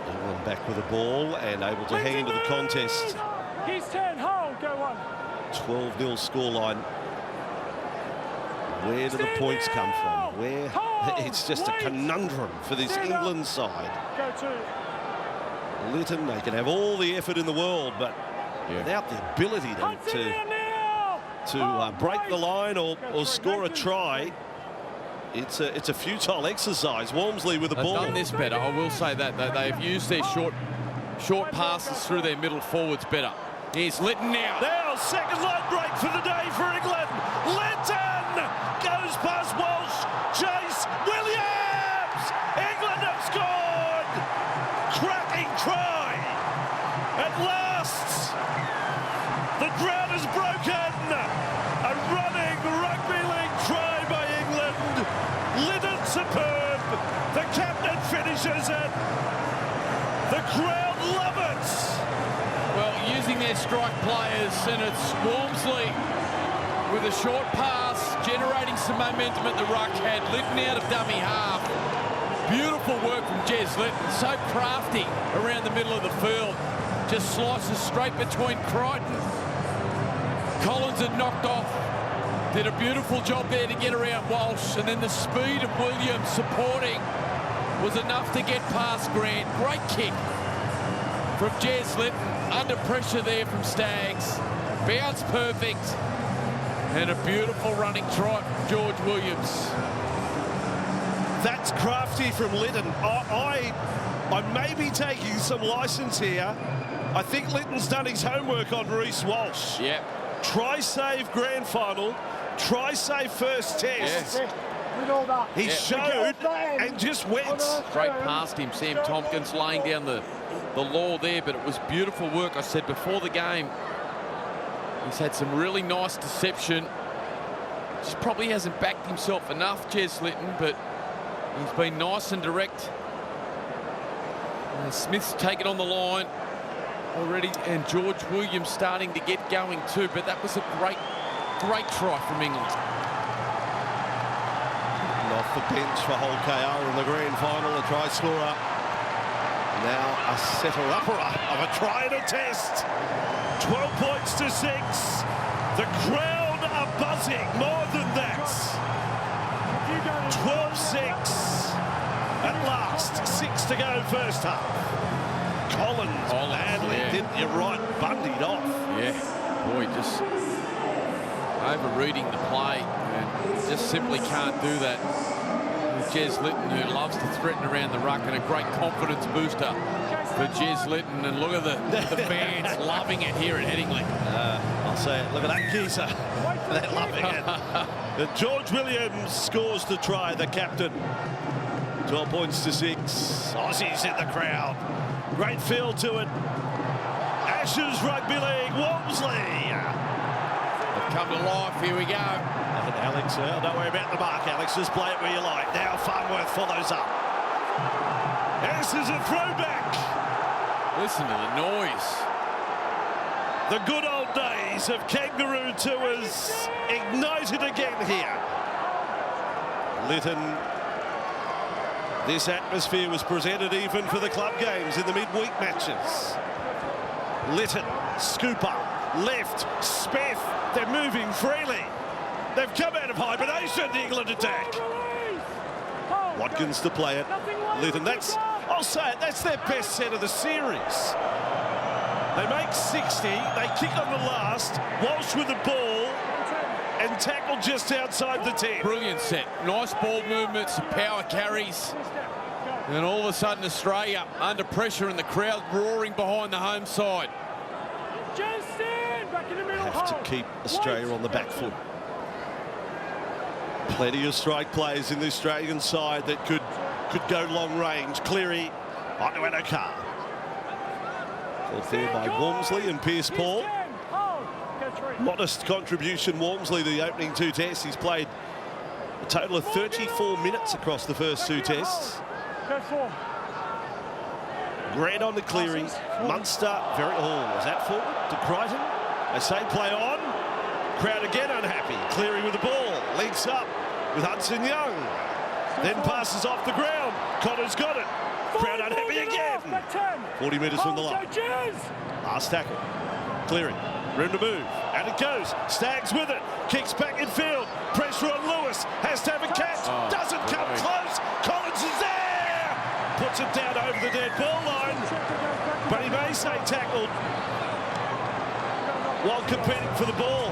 England back with the ball and able to hang into the contest. He's 10, hold, go 1. 12-0 scoreline. Where do the points come from? Where? It's just a conundrum for this England side. Go 2. Lytton, they can have all the effort in the world, but without the ability to break the line or score a try, it's a futile exercise. Walmsley with the ball. They've done this better, I will say that. They've used their short passes through their middle forwards better. Here's Lytton now. Now, second line break for the day for England. Lytton goes past Walsh. Chase Williams. England have scored. Cracking try. At last, the ground is broken. A running rugby league try by England. Lytton superb. The captain finishes it. The crowd love it. Well, using their strike players, and it's Walmsley with a short pass, generating some momentum at the ruck, had Lytton out of dummy half. Beautiful work from Jez Lytton, so crafty around the middle of the field. Just slices straight between Crichton. Collins had knocked off. Did a beautiful job there to get around Walsh, and then the speed of Williams supporting was enough to get past Grant. Great kick from Jez Lytton, under pressure there from Staggs. Bounce perfect, and a beautiful running try from George Williams. That's crafty from Lytton. I may be taking some license here. I think Lytton's done his homework on Reece Walsh. Yep. Try save grand final, try save first test. Yes. With all that. He showed and just went. Straight past him, Sam Tompkins laying down the law there, but it was beautiful work. I said before the game, he's had some really nice deception. Just probably hasn't backed himself enough, Jez Lytton, but he's been nice and direct. Smith's taken on the line already, and George Williams starting to get going too, but that was a great try from England. And off the bench for Hull KR in the grand final, a try scorer. Now a setter-upper of a try and a test. 12 points to 6. The crowd are buzzing more than that. 12-6. to go first half. Collins badly, didn't you? Right, bundied off. Yeah, boy, just overreading the play and just simply can't do that. Jez Litton, who loves to threaten around the ruck, and a great confidence booster for Jez Litton. And look at the fans loving it here at Headingley. I'll say it. Look at that geezer. They're loving it. And George Williams scores the try, the captain. 12 points to 6. Aussies in the crowd. Great feel to it. Ashes Rugby League, Walmsley. They've come to life. Here we go. And Alex, don't worry about the mark, Alex. Just play it where you like. Now Farnworth follows up. This is a throwback. Listen to the noise. The good old days of Kangaroo Tours ignited again here. Litton. This atmosphere was presented even for the club games in the midweek matches. Litton, scooper, left, Smith. They're moving freely. They've come out of hibernation, the England attack. Watkins to play it. Litton, I'll say it, that's their best set of the series. They make 60, they kick on the last, Walsh with the ball, and tackle just outside the 10. Brilliant set. Nice ball movements, power carries. And all of a sudden, Australia under pressure and the crowd roaring behind the home side. Have to keep Australia on the back foot. Plenty of strike players in the Australian side that could go long range. Cleary onto Addo-Carr. Caught there by Walmsley and Pearce-Paul. Modest contribution, Walmsley, the opening 2 tests. He's played a total of 34 minutes across the first 2 tests. Grant on to Cleary. Munster, was that forward to Crichton? They say play on. Crowd again unhappy. Cleary with the ball. Links up with Hudson Young. Then passes off the ground. Connor's got it. Crowd unhappy again. 40 metres from the line. Last tackle. Cleary. Room to move. And it goes. Staggs with it. Kicks back in field. Pressure on Lewis. Has to have a catch. Doesn't come close. Collins is there. Puts it down over the dead ball line. But he may say tackled while competing for the ball.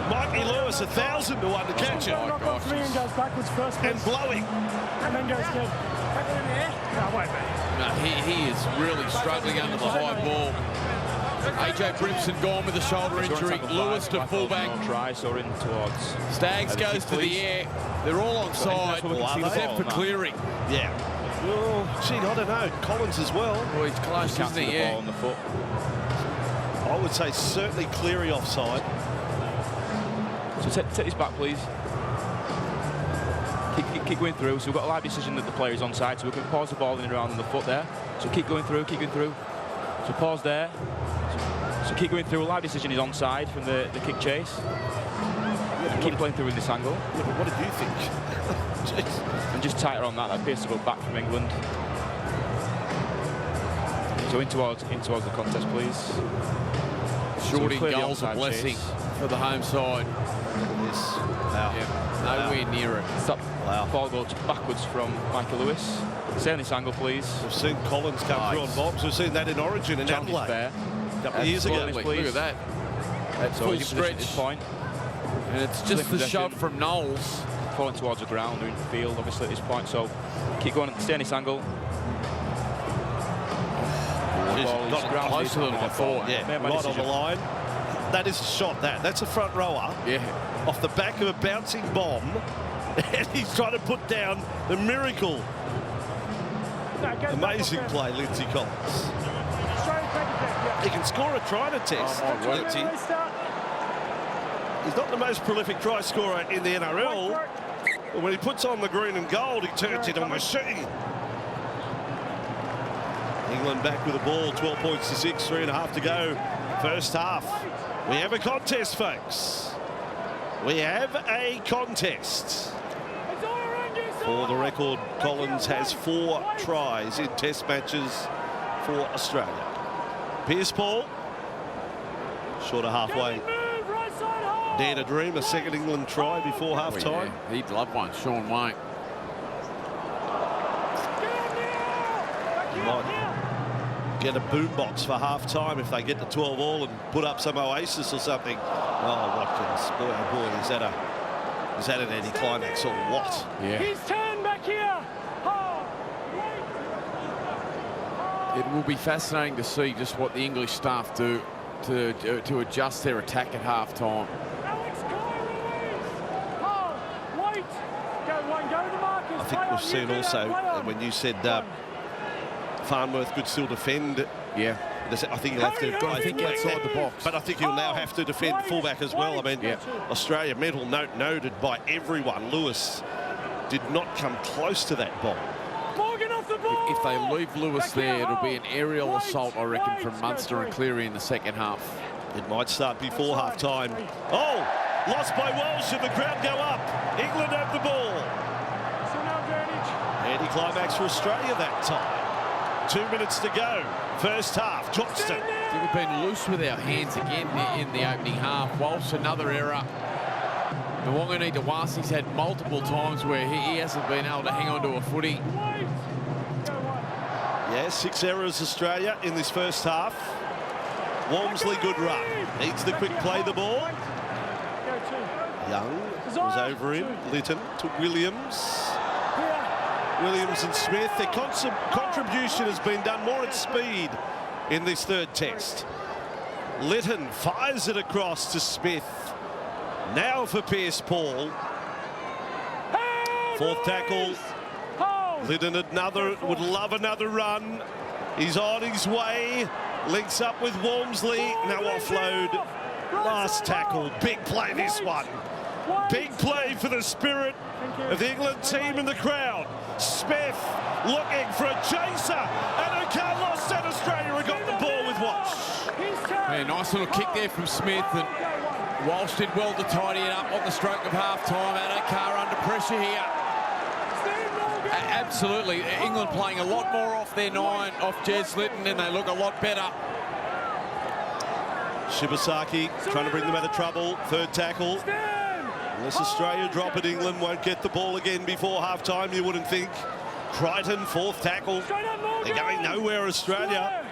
Mikey Lewis, 1,000 to 1 to catch it. Goes backwards first. And blowing. And then goes good. No, wait, man. No, he is really struggling under the high ball. AJ Brimson gone with a shoulder injury. Lewis to fullback. Tries or in towards. Staggs goes to the air. They're all onside, except for Cleary. Yeah. Oh, gee, I don't know. Collins as well. Well, he's close, isn't he? The ball on the foot. I would say certainly Cleary offside. So take this back, please. Keep going through. So we've got a live decision that the player is onside, so we can pause the ball in and around on the foot there. So keep going through, keep going through. So pause there. So keep going through. A live decision is onside from the kick chase. Keep playing through in this angle. Yeah, but what did you think? And just tighter on that. That appears to go back from England. So in towards the contest, please. Shorty So goals a blessing for the home side. Yes. Wow. Yeah, nowhere near it. Stop. Wow. Ball goes backwards from Michael Lewis. Stay on this angle, please. We've seen Collins come through on bombs. We've seen that in Origin in Challenge is Adelaide. fair. A couple of years ago. Look at that. That's So full he's in position at stretch. this point. And it's just the shove from Knowles. Falling towards the ground, they're in the field, obviously, at this point. So keep going, stay on this angle. Got closer than I thought. Yeah, Made my right on decision. the line. That is a shot, that's a front rower. Yeah. Off the back of a bouncing bomb. And he's trying to put down the miracle. Amazing play, Lindsay Collins. He can score a try in a test. Oh, my word. Lindsay. He's not the most prolific try scorer in the NRL, but when he puts on the green and gold, he turns into a machine. England back with the ball, 12 points to 6, 3.5 to go. First half. We have a contest, folks. We have a contest. For the record, Collins has 4 tries in test matches for Australia. Pearce-Paul, short of halfway. Dare to dream, a second England try before half-time. Yeah. He'd love one, Sean White. get a boombox for half-time if they get to 12 all and put up some Oasis or something. Oh, Watkins, boy, oh boy, is that an anticlimax or what? Yeah. His turn back here. Oh, It will be fascinating to see just what the English staff do to adjust their attack at half-time. Alex Kyle-Louise. Oh, wait. Go one, go to the markers. I think we've seen also, when you said Farnworth could still defend. Yeah. I think he'll have to. I think outside the box. But I think he'll now have to defend fullback as well. I mean, Yeah. Australia, mental note noted by everyone. Lewis did not come close to that ball. Morgan off the ball. If they leave Lewis there, it'll be an aerial assault, I reckon, from Munster and Cleary in the second half. It might start before half-time. Oh, lost by Walsh and the crowd go up. England have the ball. So now advantage. Anti-climax for Australia that time. 2 minutes to go. First half, Johnston. I think we've been loose with our hands again in the opening half. Walsh, another error. The Wangani Dewasi's had multiple times where he hasn't been able to hang on to a footy. Wait. Go one. Yeah, 6 errors Australia in this first half. Walmsley, good run. Needs the quick play the ball. Go two. Young was over him. Lytton to Williams. Here. Williams and Smith. Their contribution has been done more at speed in this third test. Lytton fires it across to Smith. Now for Pierce Paul. Fourth tackle. Lytton would love another run. He's on his way. Links up with Walmsley. No offload. Last tackle. Big play this one. Big play for the spirit of the England team in the crowd. Smith looking for a chaser. And Carlos and Australia have got the ball with Walsh. Yeah, nice little kick there from Smith. And Walsh did well to tidy it up on the stroke of half-time. Addo-Carr under pressure here. Absolutely. England playing a lot more off their 9, off Jez Lytton, and they look a lot better. Shibasaki trying to bring them out of trouble. Third tackle. Unless Australia drop it, England won't get the ball again before half-time, you wouldn't think. Crichton, fourth tackle. They're going nowhere, Australia.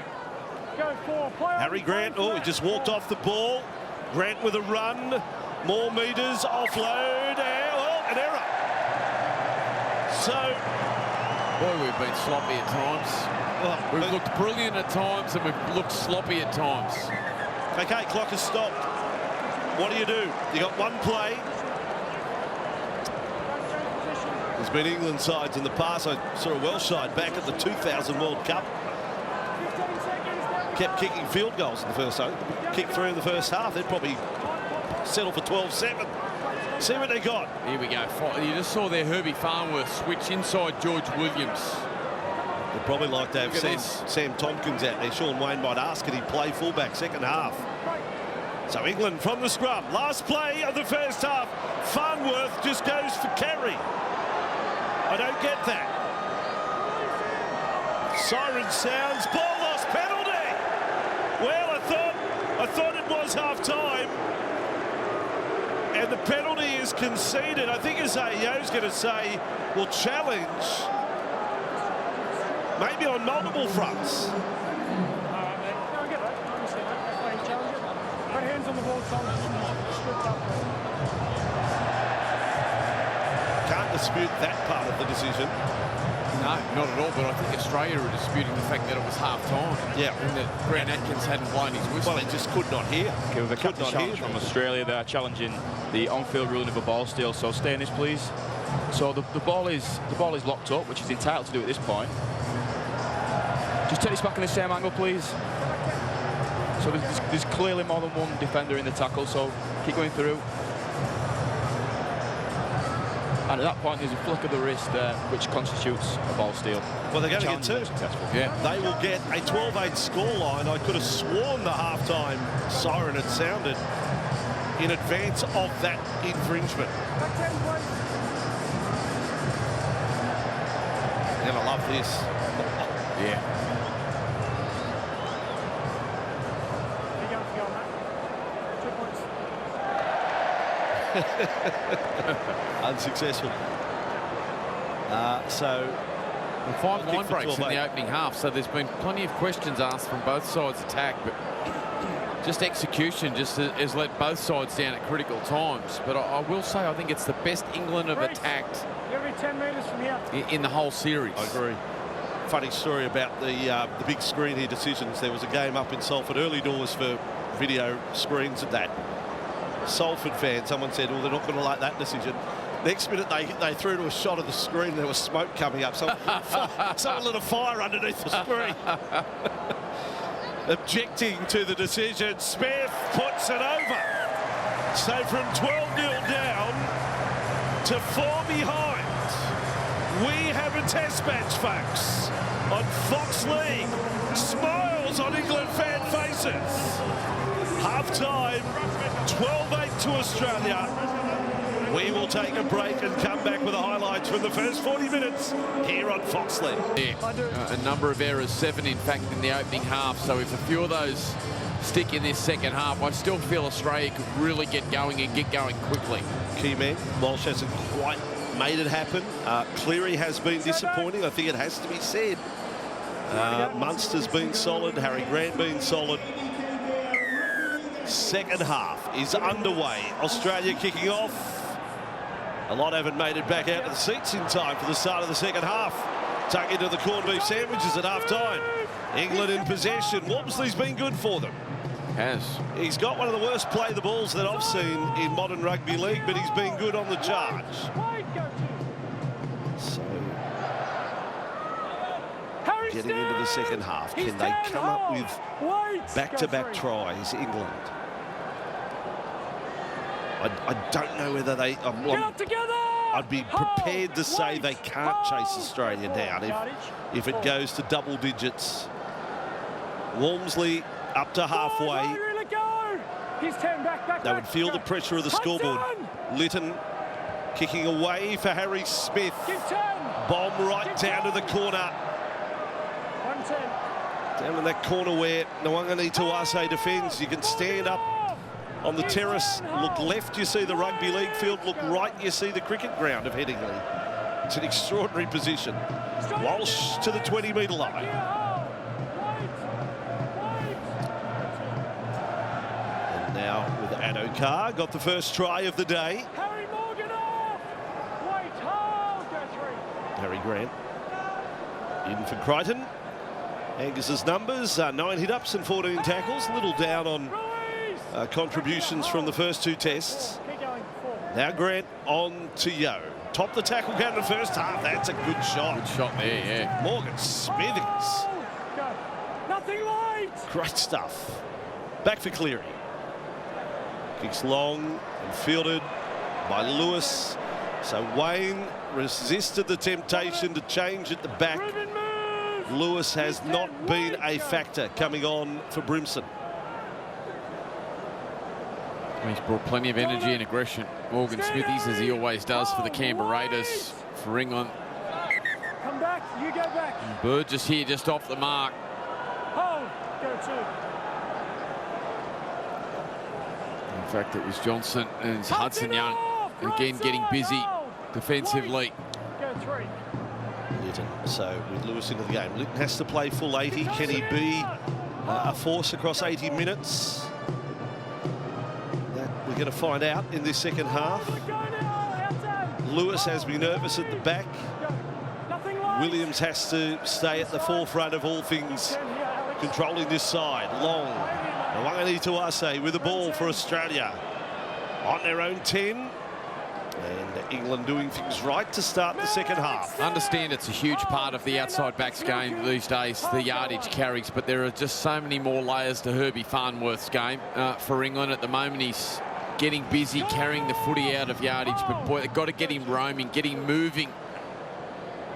Harry Grant, oh, he just walked off the ball. Grant with a run. More metres, offload, an error. So, boy, we've been sloppy at times. We've looked brilliant at times, and we've looked sloppy at times. Okay, clock has stopped. What do? You got one play. There's been England sides in the past. I saw a Welsh side back at the 2000 World Cup. Kept kicking field goals in the first half. Kicked 3 in the first half. They'd probably settle for 12-7. See what they got. Here we go. You just saw there Herbie Farnworth switch inside George Williams. They'd probably like to have Sam Tompkins out there. Sean Wayne might ask, can he play fullback second half? So England from the scrum. Last play of the first half. Farnworth just goes for carry. I don't get that. Siren sounds. Ball lost. Penalty. Well, I thought it was half-time. And the penalty is conceded. I think Azayo's going to say, we'll challenge. Maybe on multiple fronts. Can't dispute that part of the decision. No, not at all, but I think Australia are disputing the fact that it was half-time. Yeah. And that Grant Atkins hadn't blown his whistle. Well, he just could not hear. Okay, with a captain challenge from Australia, they are challenging the on-field ruling of a ball steal. So stay in this, please. So the ball is locked up, which is entitled to do at this point. Just take this back in the same angle, please. So there's clearly more than one defender in the tackle, so keep going through. And at that point, there's a flick of the wrist there, which constitutes a ball steal. Well, they're going to get 2. Yeah. They will get a 12-8 scoreline. I could have sworn the half-time siren had sounded in advance of that infringement. They're going to love this. Yeah. Unsuccessful. So 5 line breaks in the opening half, so there's been plenty of questions asked from both sides' attack, but just execution just has let both sides down at critical times. But I will say I think it's the best England have attacked Every 10 metres from here. in the whole series. I agree. Funny story about the big screen here decisions. There was a game up in Salford, early doors for video screens at that. Salford fan, someone said, well, they're not going to like that decision. Next minute, they threw to a shot of the screen. There was smoke coming up. Someone lit a fire underneath the screen. Objecting to the decision. Smith puts it over. So from 12-0 down to 4 behind, we have a test match, folks, on Fox League. Smiles on England fan faces. Half-time, 12-8 to Australia. We will take a break and come back with the highlights from the first 40 minutes here on Fox League. Yeah, a number of errors, 7 in fact in the opening half. So if a few of those stick in this second half, I still feel Australia could really get going and get going quickly. Key man, Walsh hasn't quite made it happen. Cleary has been disappointing, I think it has to be said. Munster's been solid, Harry Grant been solid. Second half is underway. Australia kicking off. A lot haven't made it back out of the seats in time for the start of the second half. Tuck into the corned beef sandwiches at half-time. England in possession. Walmsley's been good for them. Has. He's got one of the worst play the balls that I've seen in modern rugby league, but he's been good on the charge. So, getting into the second half, can they come up with back-to-back tries, England? I don't know whether they... I'd be prepared to say they can't chase Australia down if it goes to double digits. Walmsley up to halfway. They would feel the pressure of the scoreboard. Lytton kicking away for Harry Smith. Bomb right down to the corner. Down in that corner where Nwangani Tuase defends. You can stand up on the terrace, look left, you see the rugby league field, look right, you see the cricket ground of Headingley. It's an extraordinary position. Walsh to the 20-metre line. And now with Addo-Carr, got the first try of the day. Harry Grant in for Crichton. Angus's numbers, 9 hit-ups and 14 tackles, a little down on contributions from the first 2 tests. Now Grant on to Yeo. Top the tackle count in the first half. That's a good shot. Good shot there, yeah. Morgan Smithings. Nothing late. Great stuff. Back for Cleary. Kicks long and fielded by Lewis. So Wayne resisted the temptation to change at the back. Lewis has not been a factor coming on for Brimson. He's brought plenty of energy and aggression. Morgan Smithies, as he always does for the Canberra Raiders. For England. Come back, you go back. Burgess here just off the mark. Hold, go 2. In fact, it was Johnson and Hudson Young again getting busy defensively. Go 3. Lytton. So with Lewis into the game, Lytton has to play full 80. Can he be a force across 80 minutes? That we're going to find out in this second half. Lewis has been nervous at the back. Williams has to stay at the forefront of all things, controlling this side. Long. Nwangani Tuase with the ball for Australia. On their own 10. And England doing things right to start the second half. Understand it's a huge part of the outside backs game these days, the yardage carries, but there are just so many more layers to Herbie Farnworth's game for England. At the moment, he's getting busy carrying the footy out of yardage, but boy, they've got to get him roaming, get him moving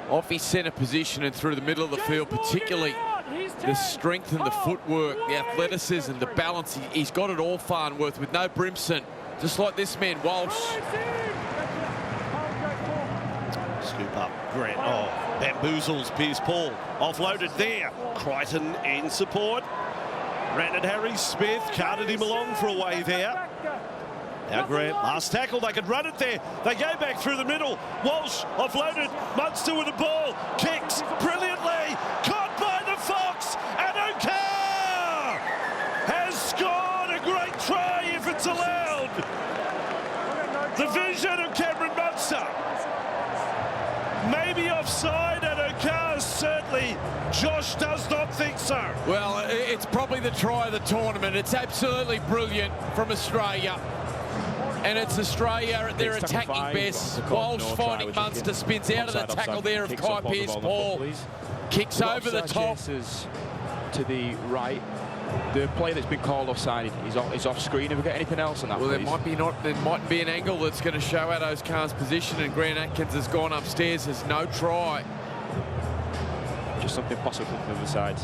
off his centre position and through the middle of the field, particularly the strength and the footwork, the athleticism, the balance. He's got it all, Farnworth, with no Brimson, just like this man, Walsh. Scoop up Grant. Oh, bamboozles Pierce Paul. Offloaded there. Crichton in support. Ran at Harry Smith. Carted him along for a way there. Now Grant, last tackle, they could run it there. They go back through the middle. Walsh offloaded, Munster with the ball, kicks brilliantly, caught by the Fox, and Okar has scored a great try if it's allowed. The vision of Cameron Munster. Maybe offside, and Okar certainly. Josh does not think so. Well, it's probably the try of the tournament. It's absolutely brilliant from Australia. And it's Australia at their attacking best. Walsh finding Munster, spins out of the tackle there of Kai Pearce-Paul. Kicks over the top. To the right. The play that's been called offside is off screen. Have we got anything else on that? Well, please? there might be an angle that's going to show Addo Carr's position, and Grant Atkins has gone upstairs. There's no try. Just something possible from the other side.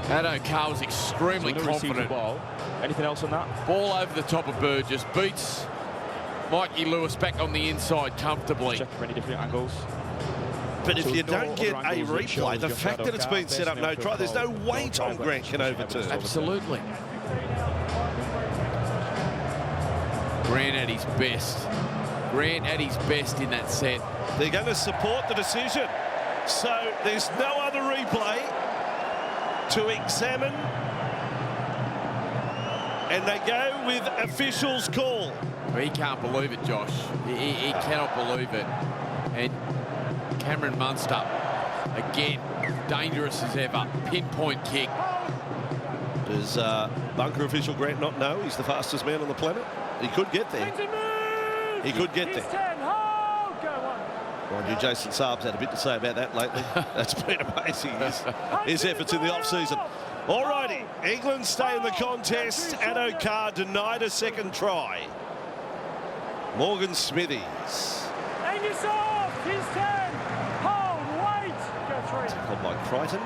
Addo Carr was extremely confident. Ball. Anything else on that? Ball over the top of Burgess. Beats Mikey Lewis back on the inside comfortably. Check for any different angles. But if you don't get a replay, the fact that it's been set up no try, there's no way Tom Grant can overturn. Absolutely. Grant at his best. Grant at his best in that set. They're going to support the decision. So there's no other replay to examine. And they go with officials' call. He can't believe it, Josh. He cannot believe it. And Cameron Munster, again, dangerous as ever. Pinpoint kick. Does bunker official Grant not know he's the fastest man on the planet? He could get there. He could get there. Mind you, Jason Saab's had a bit to say about that lately. That's been amazing, his efforts in the off-season. All righty, England stay in the contest. Addo Carr denied a second try. Morgan Smithies. And it's off. He's 10. Hold, wait. Go 3. Tackled by Crichton.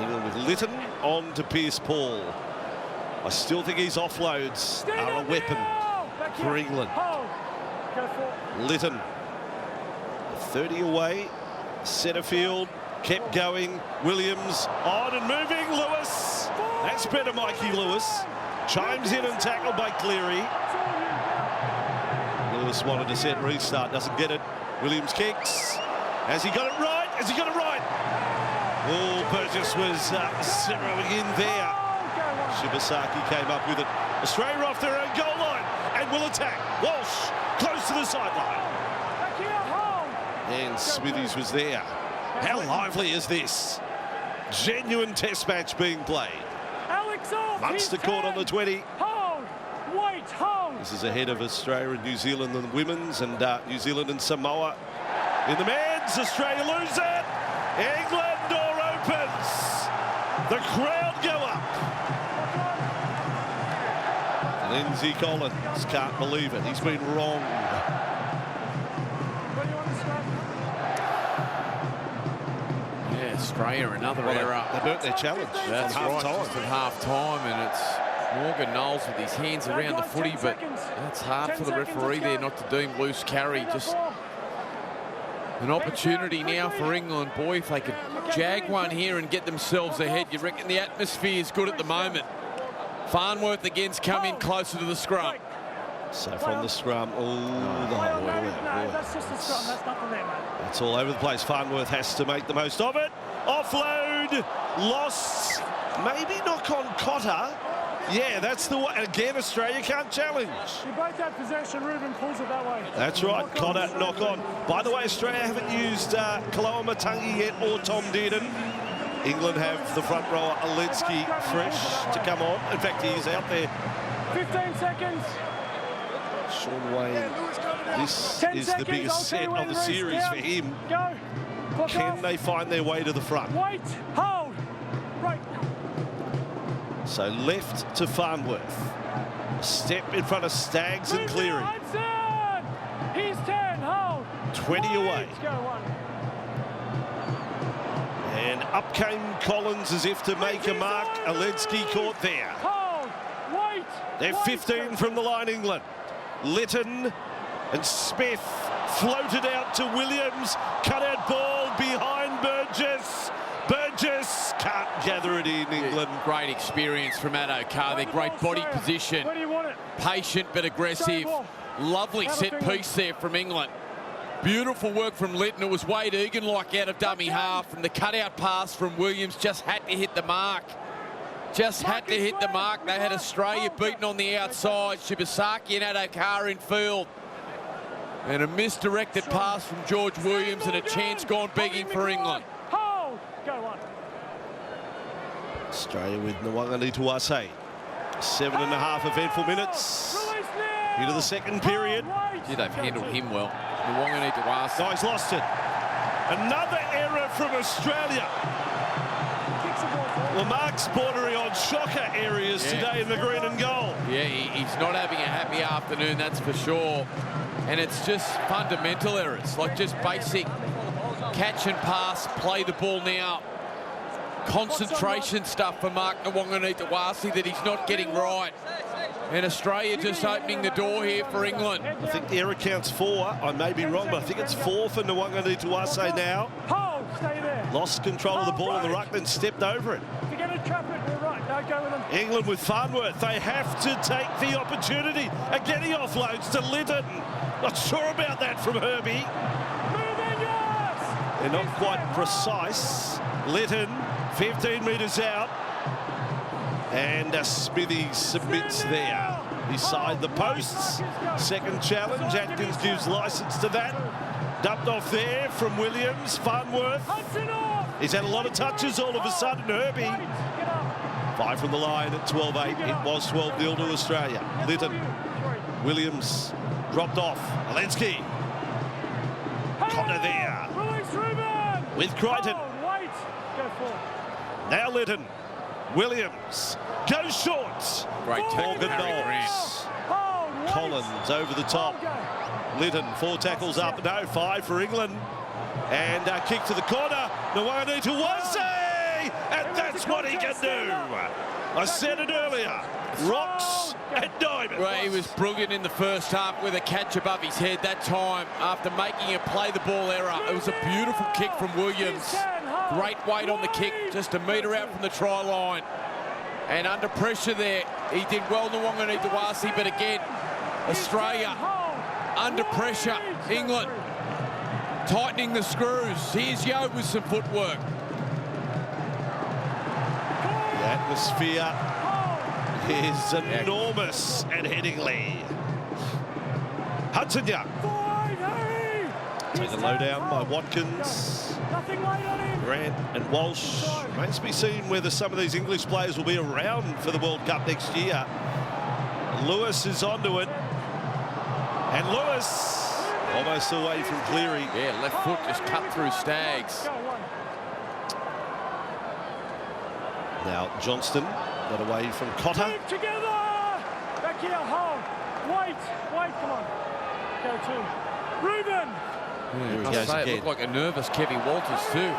England with Lytton on to Pearce-Paul. I still think his offloads are a weapon for England. Hold. Go 4. Lytton, 30 away, centre field, kept going. Williams on and moving. Lewis, that's better. Mikey Lewis chimes in and tackled by Cleary. Lewis wanted to set restart, doesn't get it. Williams kicks. Has he got it right? Has he got it right? Oh, Burgess was zeroing in there. Shibasaki came up with it. Australia off their own goal line and will attack. Walsh close to the sideline. And Smithies was there. How lively is this? Genuine test match being played. Munster caught on the 20. Hold. Wait. Hold. This is ahead of Australia and New Zealand and the women's, and New Zealand and Samoa. In the men's, Australia lose it. England door opens. The crowd go up. Lindsay Collins can't believe it. He's been wronged. Australia, another error. They burnt their challenge. That's right, just at half-time, and it's Morgan Knowles with his hands around the footy, but that's hard for the referee there not to deem loose carry. Just an opportunity now for England. Boy, if they could jag one here and get themselves ahead, you reckon the atmosphere is good at the moment. Farnworth again's come in closer to the scrum. So from the scrum, That's just a scrum, that's nothing there, mate. It's all over the place. Farnworth has to make the most of it. Offload, lost, maybe knock on Cotter. Yeah, that's the one. Again, Australia can't challenge. You both have possession, Ruben pulls it that way. That's right, Cotter, knock on. By the way, Australia haven't used Kaloa Matangi yet or Tom Dearden. England have the front rower, Alensky, fresh to come on. In fact, he is out there. 15 seconds. Sean Wayne, this is the biggest set of the series for him. Go. Can they find their way to the front? Wait, hold, right. So left to Farnworth. A step in front of Staggs and Cleary. He's 10, hold. 20 away. Go 1. And up came Collins as if to make a mark. Alensky caught there. Hold, wait. They're 15 from the line, England. Lytton and Smith floated out to Williams. Cut out ball behind Burgess. Burgess can't gather it in, England. Great experience from Addo-Carr. Their great body position. Where do you want it? Patient but aggressive. Lovely set piece there from England. Beautiful work from Lytton. It was Wade Egan-like out of dummy half. And the cutout pass from Williams just had to hit the mark. Just had to hit the mark. They had Australia beaten on the outside. Shibasaki and Addo-Carr in field. And a misdirected pass from George Williams and a chance gone begging for England. Hold! Go on. Australia with Nwangani Tuase. 7.5 eventful minutes into the second period. Yeah, they've handled him well. Nwangani Tuase. No, he's lost it. Another error from Australia. Well, Mark's bordering on shocker areas today in the green and gold. Yeah, he's not having a happy afternoon, that's for sure. And it's just fundamental errors, like just basic catch and pass, play the ball now. Concentration stuff for Mark Nwangani Tuase that he's not getting right. And Australia just opening the door here for England. I think the error counts 4. I may be wrong, but I think it's 4 for Nwangani Tuase now. Hold! Stay there. Lost control of the ball in the ruck, then stepped over it. If you're going to trap it, we're right. Don't go with them. England with Farnworth. They have to take the opportunity. Getting offloads to Lytton. Not sure about that from Herbie. They're not quite precise. Lytton, 15 metres out. And Smithy submits there. Beside the posts. Second challenge. Atkins gives licence to that. Dumped off there from Williams. Farnworth. He's had a lot of touches all of a sudden, Herbie. 5 from the line at 12-8. It was 12-0 to Australia. Lytton. Williams dropped off. Walensky. Connor there. With Crichton. Now Lytton. Williams. Goes short. Great tackle, Morgan Harry Grant. Knowles. Collins over the top. Lytton, 4 tackles up. No, 5 for England. And a kick to the corner. Nwangani Tuase! And that's what he can do. I said it earlier. Rocks and diamonds. Well, he was brilliant in the first half with a catch above his head that time after making a play the ball error. It was a beautiful kick from Williams. Great weight on the kick, just a metre out from the try line. And under pressure there, he did well, Nwangani Tuase, but again, Australia under pressure. England tightening the screws. Here's Yeo with some footwork. The atmosphere is enormous at Headingley. Hudson Young. Taken low down by Watkins. Grant and Walsh. Remains to be seen whether some of these English players will be around for the World Cup next year. Lewis is onto it. And Lewis almost away from Cleary. Yeah, left foot just cut through Staggs. Now Johnston got away from Cotter. Move together! Back here, hold. Wait, come on. Go 2. Ruben! Here he I goes say, it again. looked like a nervous Kevin Walters too,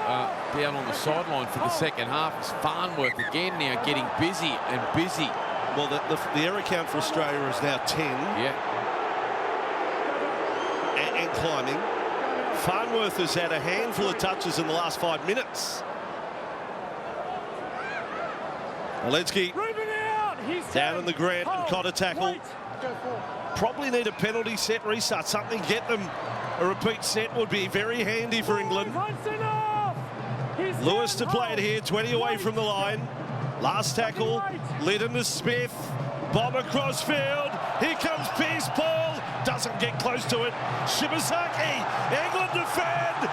down on the sideline for the second half. It's Farnworth again now getting busy and busy. Well, the error count for Australia is now 10. Yeah. And climbing. Farnworth has had a handful of touches in the last 5 minutes. Walensky down in the Grant and Cotter tackle. Probably need a penalty set restart, something get them a repeat set would be very handy for England. Lewis to play it here, 20 away from the line. Last tackle, Lytton to Smith. Bomb across field. Here comes Pierce Paul. Doesn't get close to it. Shibasaki. England defend.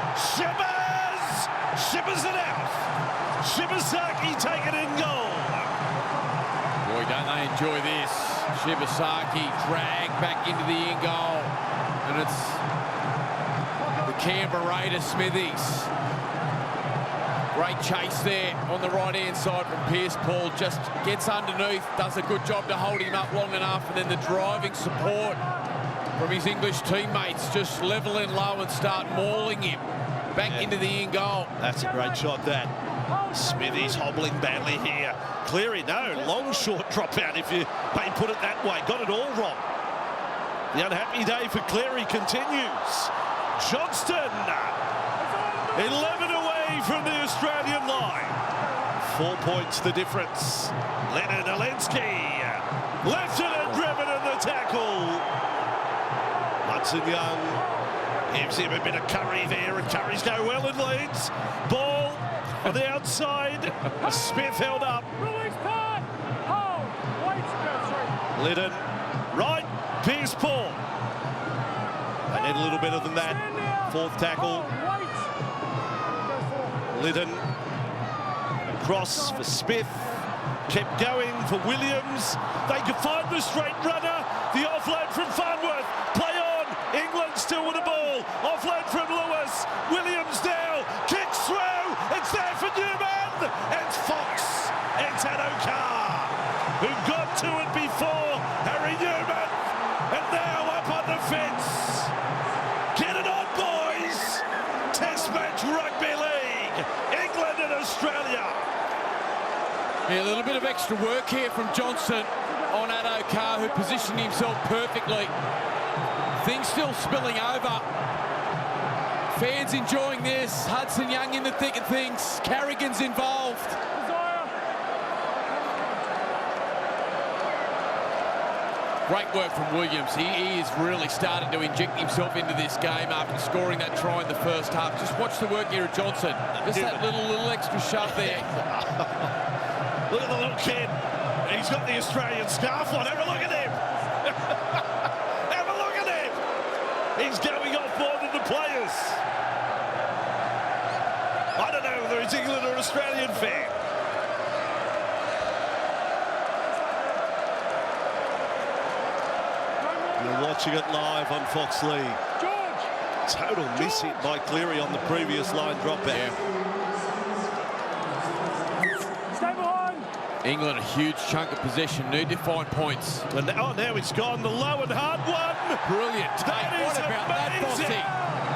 Shibbers it out. Shibasaki taking in goal. Boy, don't they enjoy this. Shibasaki dragged back into the in goal. And it's the Canberra Raiders Smithies. Great chase there on the right-hand side from Pierce Paul. Just gets underneath, does a good job to hold him up long enough, and then the driving support from his English teammates just level in low and start mauling him back into the in goal. That's a great shot, that. Smithies hobbling badly here. Cleary, no, long short drop out if you may put it that way. Got it all wrong. The unhappy day for Cleary continues. Johnston, 11 away from the Australian line. 4 points the difference. Leonard Alensky left it and driven in the tackle. Hudson Young gives him a bit of curry there, and curries go well in Leeds. Ball on the outside. Smith held up. Release part. Hold. Wait. Go 3. Liddon, right, Pierce Paul. They need a little better than that. Fourth tackle. Wait. Go 4. Liddon, cross for Smith. Kept going for Williams. They can find the straight runner. The offload from Farnworth. Play on. England still with the ball. Offload from Lewis. Williams now. Kicks through. It's there for Newman. It's Fox. It's Addo-Carr, who got to it before Harry Newman. And now up on the fence. Get it on, boys. Test match rugby league. England and Australia. Yeah, a little bit of extra work here from Johnson on Addo-Carr, who positioned himself perfectly. Things still spilling over. Fans enjoying this. Hudson Young in the thick of things. Carrigan's involved. Great work from Williams. He is really starting to inject himself into this game after scoring that try in the first half. Just watch the work here of Johnson. Just that little extra shove there. Look at the little kid. He's got the Australian scarf on. Have a look at him. Have a look at him. He's going off more than the players. I don't know whether he's England or Australian fan. You're watching it live on Fox League. Total miss hit by Cleary on the previous line drop back. Yeah. England a huge chunk of possession, need to find points. And now it's gone, the low and hard one. Brilliant take. What about that, Foxy?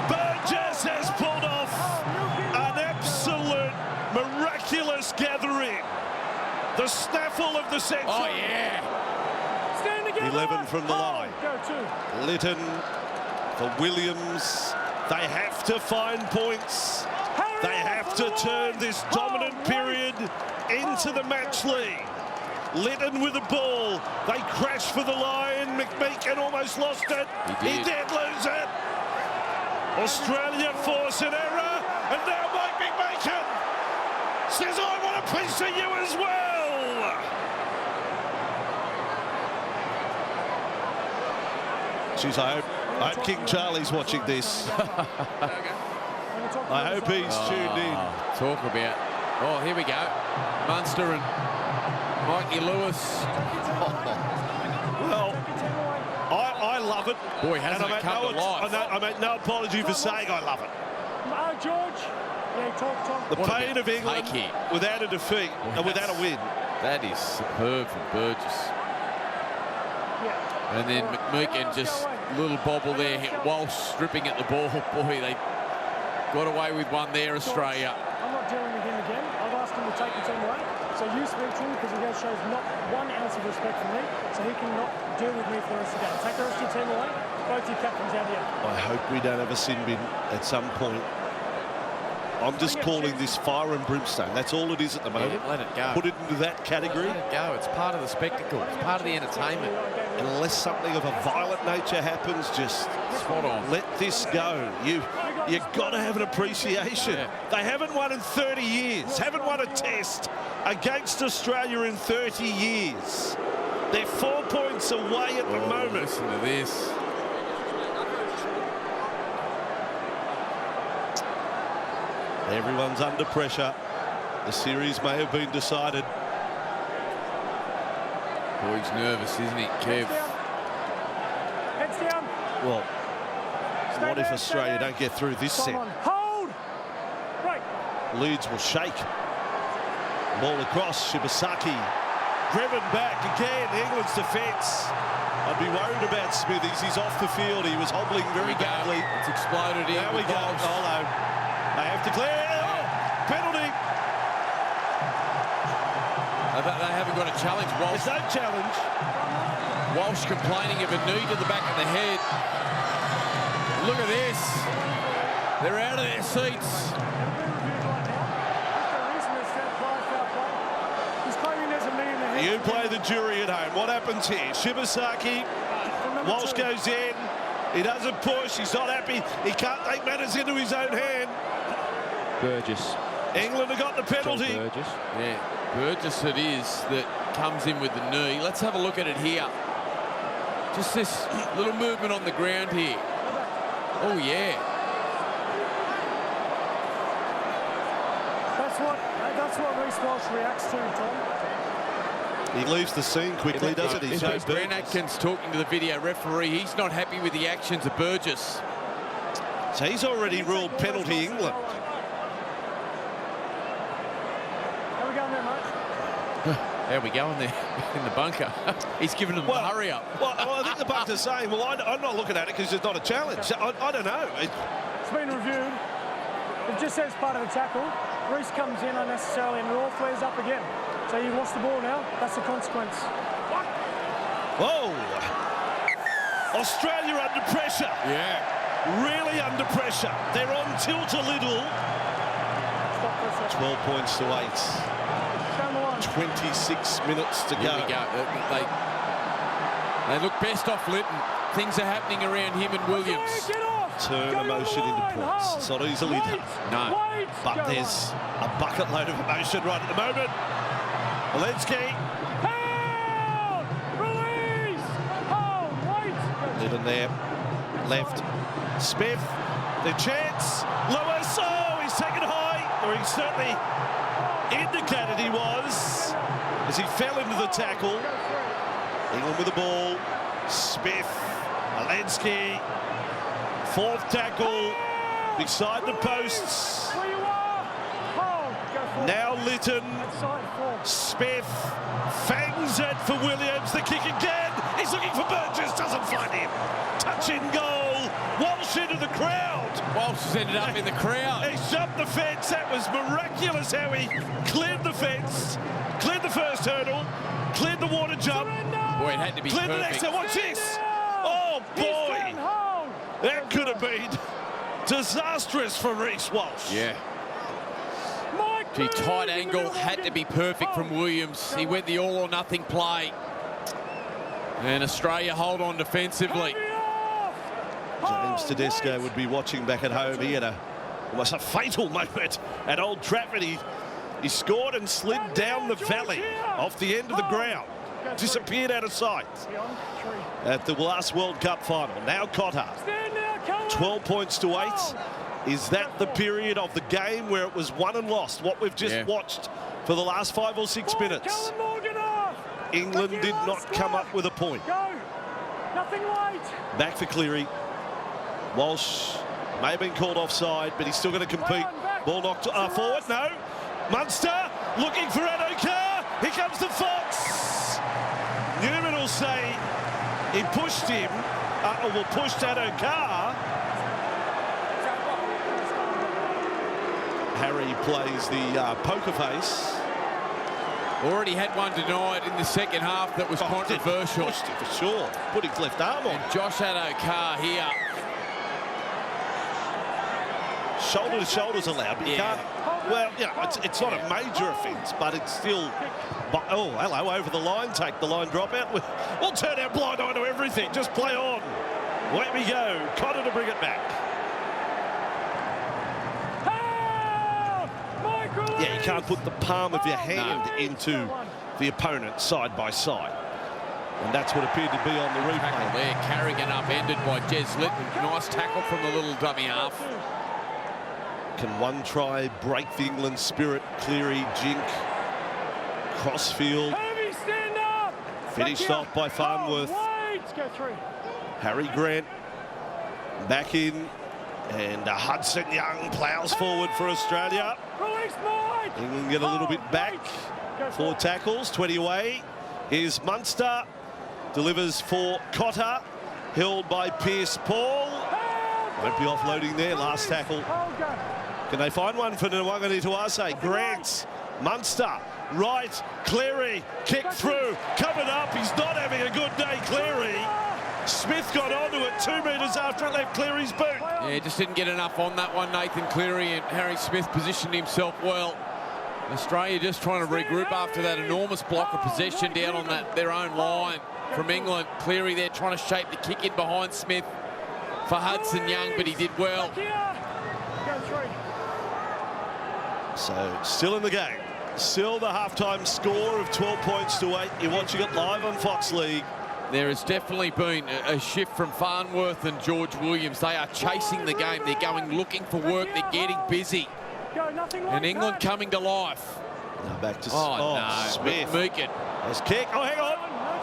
Burgess has pulled off an absolute miraculous gathering. The snaffle of the century. Oh, yeah. 11 from the line. Lytton for Williams. They have to find points. They have to turn this dominant period into the match lead. Lytton with the ball. They crash for the line. McMeekin almost lost it. He did lose it. Australia force an error. And now Mike McMeekin says, I want a piece of you as well. Jeez, I hope King Charlie's watching this. I hope he's tuned in. Talk about. Oh, here we go. Munster and Mikey Lewis. Well, I love it. Boy, hasn't it come to life. I make no apology for saying I love it. George. Yeah, talk. The pain of England without a defeat and without a win. That is superb from Burgess. And then McMeekin just little bobble there, Walsh stripping at the ball. Boy, they got away with one there, Australia. I'm not dealing with him again. I've asked him to take the team away. So you speak to him because he shows not 1 ounce of respect for me. So he cannot deal with me for the rest of the game. Take the rest of your team away. Both your captains out here. I hope we don't have a sin bin at some point. I'm just calling this fire and brimstone. That's all it is at the moment. Yeah, let it go. Put it into that category. Let it go. It's part of the spectacle. It's part of the entertainment. Unless something of a violent nature happens, just spot on. Let this go. You've got to have an appreciation. Yeah. They haven't won in 30 years. Haven't won a test against Australia in 30 years. They're 4 points away at the moment. Listen to this. Everyone's under pressure. The series may have been decided. Boy, he's nervous, isn't he, Kev? Heads down. Well, what if Australia don't get through this set? Hold. Right. Leeds will shake. Ball across, Shibasaki. Driven back again, England's defence. I'd be worried about Smithies. He's off the field. He was hobbling very badly. It's exploded in. There we go. Olo. They have to clear. Oh, penalty. They haven't got a challenge, Walsh. There's no challenge. Walsh complaining of a knee to the back of the head. Look at this. They're out of their seats. play the jury at home. What happens here? Shibasaki, Walsh goes in. He doesn't push. He's not happy. He can't take matters into his own hand. Burgess. England have got the penalty. Joel Burgess. Yeah, Burgess it is that comes in with the knee. Let's have a look at it here. Just this little movement on the ground here. Oh, yeah. That's what Reece Walsh reacts to, Tom. He leaves the scene quickly, doesn't he? So Brent Atkins talking to the video referee. He's not happy with the actions of Burgess. So he's already ruled penalty England. How we going there, mate? How we going there in the bunker? He's giving them a hurry up. Well, I think the bunker's saying, well, I'm not looking at it because it's not a challenge. I don't know. It's been reviewed. It just says part of the tackle. Reece comes in unnecessarily and it all flares up again. So you've lost the ball now. That's the consequence. Whoa! Australia under pressure. Yeah. Really under pressure. They're on tilt a little. 12 points to 8. 26 minutes to go. Here we go. They look best off Litton. Things are happening around him and Williams. Turn emotion into points. It's not easily done. No. But there's a bucket load of emotion right at the moment. Walensky. Litton there. Left. Smith. The chance. Lewis. Oh, he's taken high. Or he certainly indicated he was as he fell into the tackle. England with the ball. Smith. Walensky. Fourth tackle. Beside the posts. Now Litton. Smith fangs it for Williams. The kick again. He's looking for Burgess. Doesn't find him. Touch in goal. Walsh into the crowd. Walsh has ended up in the crowd. He jumped the fence. That was miraculous how he cleared the fence. Cleared the first hurdle. Cleared the water jump. Boy, it had to be cleared perfect. the next one. Watch this. Oh, boy. That could have been disastrous for Reece Walsh. Yeah. Gee, tight angle had to be perfect from Williams. He went the all-or-nothing play. And Australia hold on defensively. James Tedesco would be watching back at home. He had almost a fatal moment at Old Trafford. He scored and slid down the valley off the end of the ground. Disappeared out of sight at the last World Cup final. Now Cotter. 12 points to 8. Is that the period of the game where it was won and lost? What we've just watched for the last 5 or 6 minutes. England did not come up with a point. Back for Cleary. Walsh may have been called offside, but he's still going to compete. Ball knocked forward. No. Munster looking for Addo-Carr. Here comes the Fox. Newman will say he pushed him, or pushed Addo-Carr. Harry plays the poker face. Already had one denied in the second half that was controversial. Pushed it for sure. Put his left arm on. And Josh Addo-Carr here. Shoulder to shoulder's allowed, but you can't. Well, you know, it's not a major offence, but it's still. Oh, hello, over the line. Take the line drop out. We'll turn our blind eye to everything. Just play on. Away we go. Cotter to bring it back. Yeah, you can't put the palm of your hand into the opponent side by side. And that's what appeared to be on the replay. Tackle there. Carrigan upended by Jez Litton. Nice tackle from the little dummy half. Can one try break the England spirit? Cleary, Jink, Crossfield. Finished off by Farnworth. Harry Grant back in. And Hudson Young ploughs forward for Australia. England get a little bit back. 4 tackles, 20 away. Here's Munster. Delivers for Cotter. Held by Pierce Paul. Won't be offloading there. Last tackle. Can they find one for Nwangani Tuase? Grant. Munster. Right. Cleary. Kick through. Covered up. He's not having a good day, Cleary. Smith got onto it 2 metres after it left Cleary's boot. Yeah, just didn't get enough on that one, Nathan Cleary, and Harry Smith positioned himself well. Australia just trying to regroup after that enormous block of possession down on their own line from England. Cleary there trying to shape the kick in behind Smith for Hudson Young, but he did well. So still in the game. Still the halftime score of 12 points to 8. You're watching it live on Fox League. There has definitely been a shift from Farnworth and George Williams. They are chasing the game. They're going looking for work. They're getting busy. And England coming to life. Now back to Smith. Meakin. Nice kick. Oh, hang on.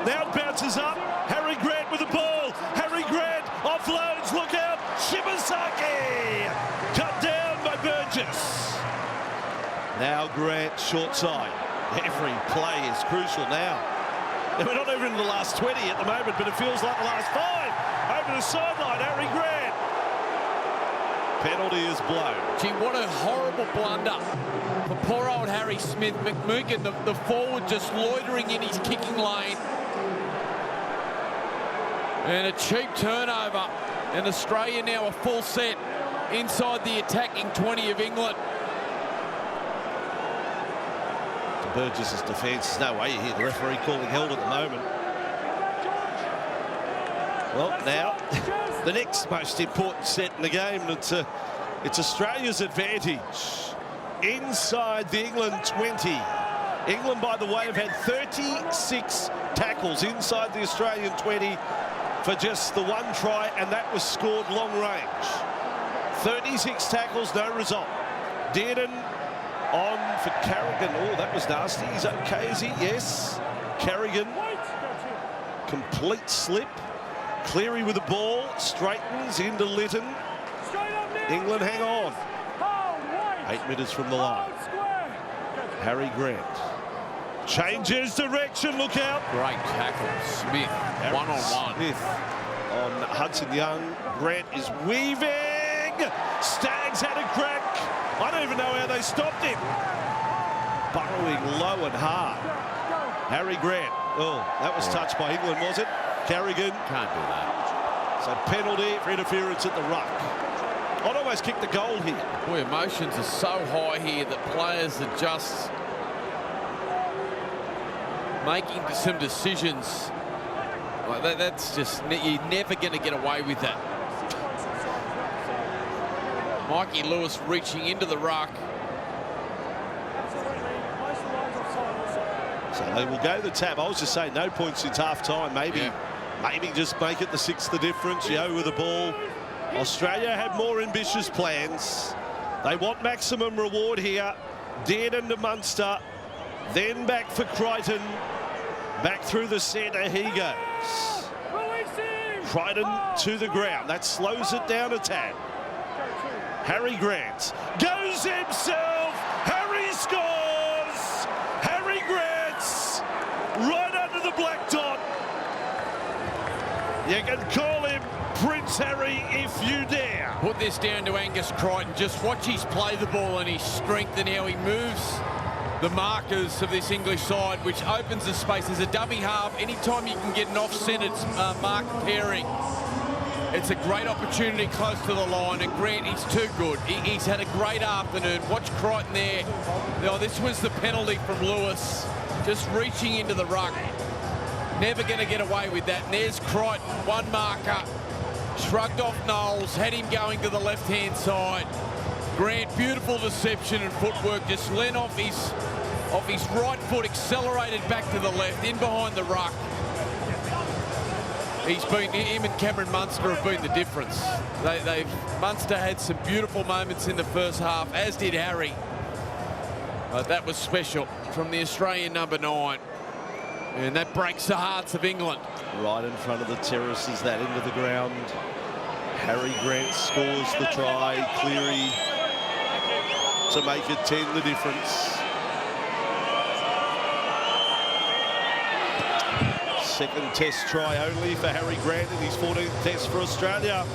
Now it bounces up. Harry Grant with the ball. Harry Grant offloads. Look out. Shibasaki. Cut down by Burgess. Now Grant short side. Every play is crucial now. And we're not even in the last 20 at the moment, but it feels like the last 5. Over the sideline, Harry Grant. Penalty is blown. Gee, what a horrible blunder for poor old Harry Smith. McMeekin, the forward, just loitering in his kicking lane. And a cheap turnover. And Australia now a full set inside the attacking 20 of England. Burgess's defence, there's no way you hear the referee calling held at the moment. Well, now, the next most important set in the game, it's Australia's advantage. Inside the England 20. England, by the way, have had 36 tackles inside the Australian 20 for just the one try, and that was scored long range. 36 tackles, no result. Dearden on for Carrigan. Oh, that was nasty. He's okay, is he? Yes. Carrigan. Complete slip. Cleary with the ball. Straightens into Lytton. England hang on. 8 metres from the line. Harry Grant. Changes direction. Look out. Great tackle. Smith. One-on-one. Smith on Hudson Young. Grant is weaving. Staggs had a crack. I don't even know how they stopped him. Burrowing low and hard. Harry Grant. Oh, that was touched by England, was it? Carrigan. Can't do that. So penalty for interference at the ruck. I'd almost kick the goal here. Boy, emotions are so high here that players are just making some decisions. Like that's just, you're never going to get away with that. Mikey Lewis reaching into the ruck. So they will go the tap. I was just saying, no points since half-time. Maybe just make it the 6th the difference. Yeo with the ball. Australia had more ambitious plans. They want maximum reward here. Dearden to Munster. Then back for Crichton. Back through the centre. He goes. Crichton to the ground. That slows it down a tad. Harry Grant goes himself. Harry scores. Harry Grant's right under the black dot. You can call him Prince Harry if you dare. Put this down to Angus Crichton. Just watch his play the ball and his strength and how he moves the markers of this English side, which opens the space. As a dummy half, anytime you can get an off-centred mark pairing, it's a great opportunity close to the line, and Grant, he's too good. He's had a great afternoon. Watch Crichton there. Oh, this was the penalty from Lewis, just reaching into the ruck. Never going to get away with that. And there's Crichton, one marker, shrugged off Knowles, had him going to the left-hand side. Grant, beautiful deception and footwork, just leant off his right foot, accelerated back to the left, in behind the ruck. Him and Cameron Munster have been the difference. Munster had some beautiful moments in the first half, as did Harry. But that was special from the Australian number 9. And that breaks the hearts of England. Right in front of the terraces, that into the ground. Harry Grant scores the try. Cleary to make it 10 the difference. Second test try only for Harry Grant in his 14th test for Australia.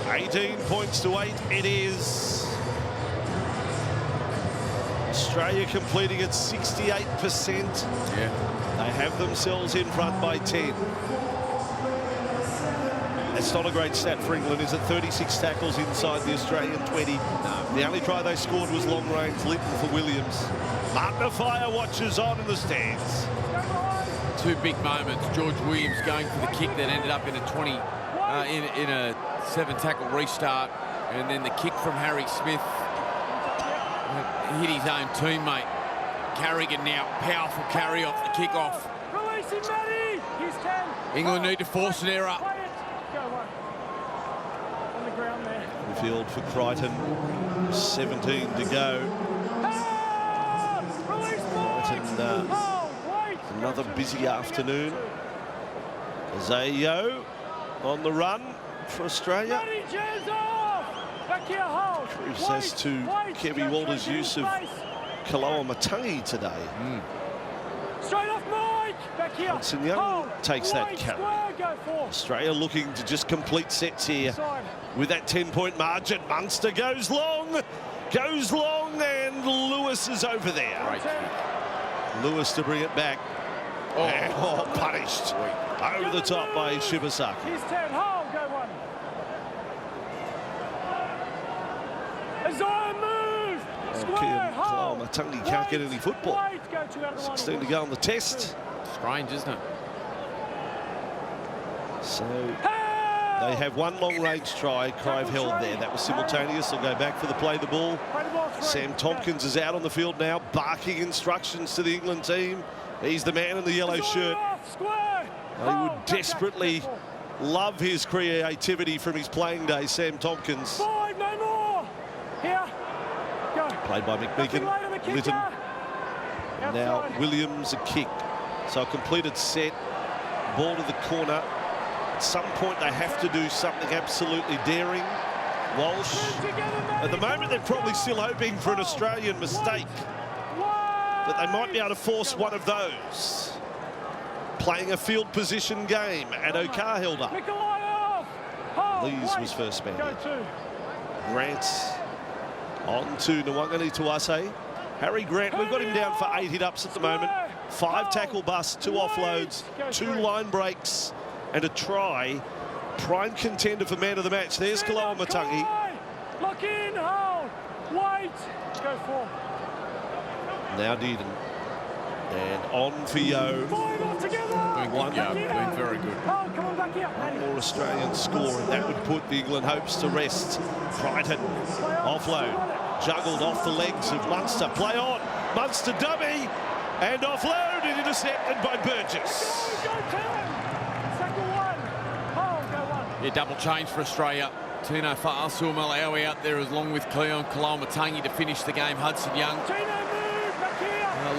18 points to 8 it is. Australia completing at 68%. Yeah. They have themselves in front by 10. That's not a great stat for England, is it? 36 tackles inside the Australian 20. The only try they scored was long range, Litton for Williams. Martin Offiah watches on in the stands. Two big moments. George Williams going for the kick that ended up in a 20, in a 7-tackle restart, and then the kick from Harry Smith hit his own teammate. Carrigan now, powerful carry off the kick-off. England need to force an error. On the ground there. Field for Crichton, 17 to go. Crichton, another busy afternoon. Zayo on the run for Australia. Cruz says to Kevy Walters' use of Kaloa Matangi today. Straight off Mike. Back here. Hudson Young takes that carry. Australia looking to just complete sets here with that 10-point margin. Munster goes long, and Lewis is over there. Right. Lewis to bring it back. And, punished over the top by Shibasaki. He's 10. Hold, go one. Isaiah move. Square, hold. Matangi can't get any football. 16 to go on the test. Strange, isn't it? So they have one long-range try. Crive held there. That was simultaneous. They'll go back for the play the ball. Sam Tompkins is out on the field now, barking instructions to the England team. He's the man in the yellow shirt. They would desperately love his creativity from his playing days, Sam Tompkins. 5, no more. Here. Go. Played by McMeekin. Litton. Now Williams a kick. So a completed set. Ball to the corner. At some point they have to do something absolutely daring. Walsh. At the moment they're probably still hoping for an Australian mistake. But they might be able to force one of those. Playing a field position game, and Okar held up. Lees was first man. Grant on to Nwangani Tuase. Harry Grant, we've got him down for 8 hit-ups at the moment. 5 tackle busts, 2 offloads, 2 line breaks, and a try. Prime contender for man of the match. There's Kaloa Matangi. Lock in, hold, wait, go for. Now Dearden. And on for Yo. Been very good. Oh, come on back here. One more Australian score, and that would put the England hopes to rest. Crichton, offload, juggled off the legs of Munster. Play on, Munster dummy, and offload and intercepted by Burgess. Yeah, double change for Australia. Tino Fa'asu Malawi out there along with Kaloa Matangi to finish the game. Hudson Young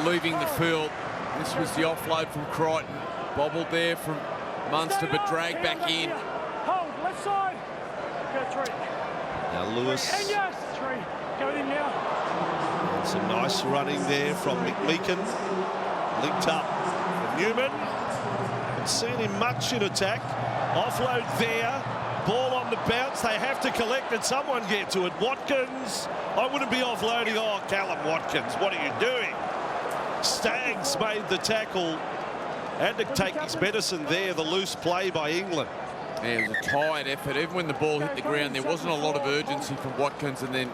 leaving the field. This was the offload from Crichton. Bobbled there from Munster, but dragged back in. Hold, left side. Go 3. Now Lewis. And yes, 3. Go in now. And some nice running there from McMeekin. Linked up with Newman. Haven't seen him much in attack. Offload there. Ball on the bounce. They have to collect it. Someone get to it. Watkins. I wouldn't be offloading. Oh, Callum Watkins, what are you doing? Staggs made the tackle. Had to take his medicine there. The loose play by England. Yeah, it was a tired effort. Even when the ball hit the ground, there wasn't a lot of urgency from Watkins, and then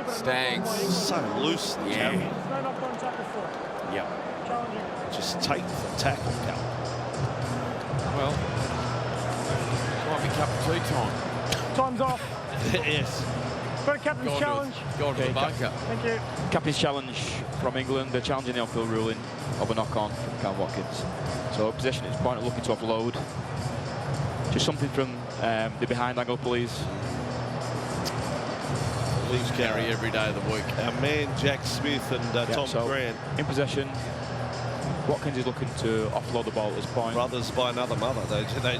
Staggs. So loose. Yeah. Yep. Just take the tackle, Callum. Well, might be cup of tea time. Time's off. Yes. Got a captain's challenge. Go to the bunker. Thank you. Captain's challenge from England. They're challenging the on-field ruling of a knock-on from Cam Watkins. So possession is point looking to offload. Just something from the behind angle, please. Leaves Carry every day of the week. Our man Jack Smith and Tom Grant. In possession, Watkins is looking to offload the ball at this point. Brothers by another mother. They're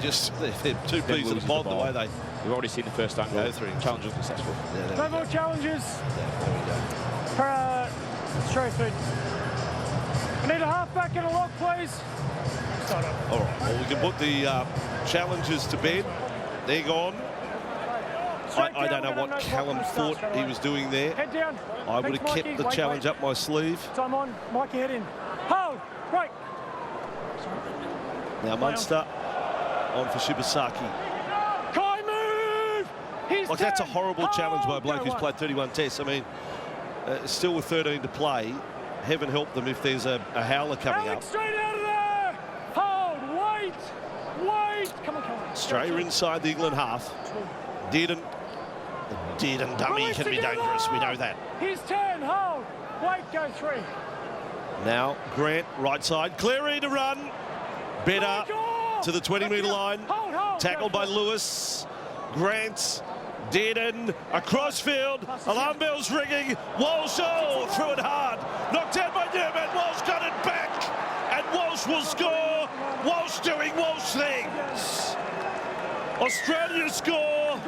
two peas in a pod the way they. We've already seen the first angle. Go through. Challenge was successful. Yeah, No more challenges. there we go. Straight food. I need a halfback and a lock, please. Start up. All right. Well, we can put the challenges to bed. They're gone. I don't know what Callum thought he was doing there. Head down. I would have kept the challenge up my sleeve. Time on. Mikey, head in. Hold. Break. Now Munster on for Shibasaki. Like, that's a horrible challenge by a bloke who's played 31 tests. I mean, still with 13 to play. Heaven help them if there's a howler coming up. Straight out of there! Hold, wait! Come on. Australia inside the England half. Dearden dummy can be dangerous, we know that. He's 10, hold, wait, go 3. Now Grant, right side, Cleary to run. Better to the 20-metre line. Tackled by Lewis. Grant, Dearden, across field. Alarm bells ringing. Walsh, threw it hard. Knocked out by Newman. Walsh got it back. And Walsh will score. Walsh doing Walsh things. Australia score.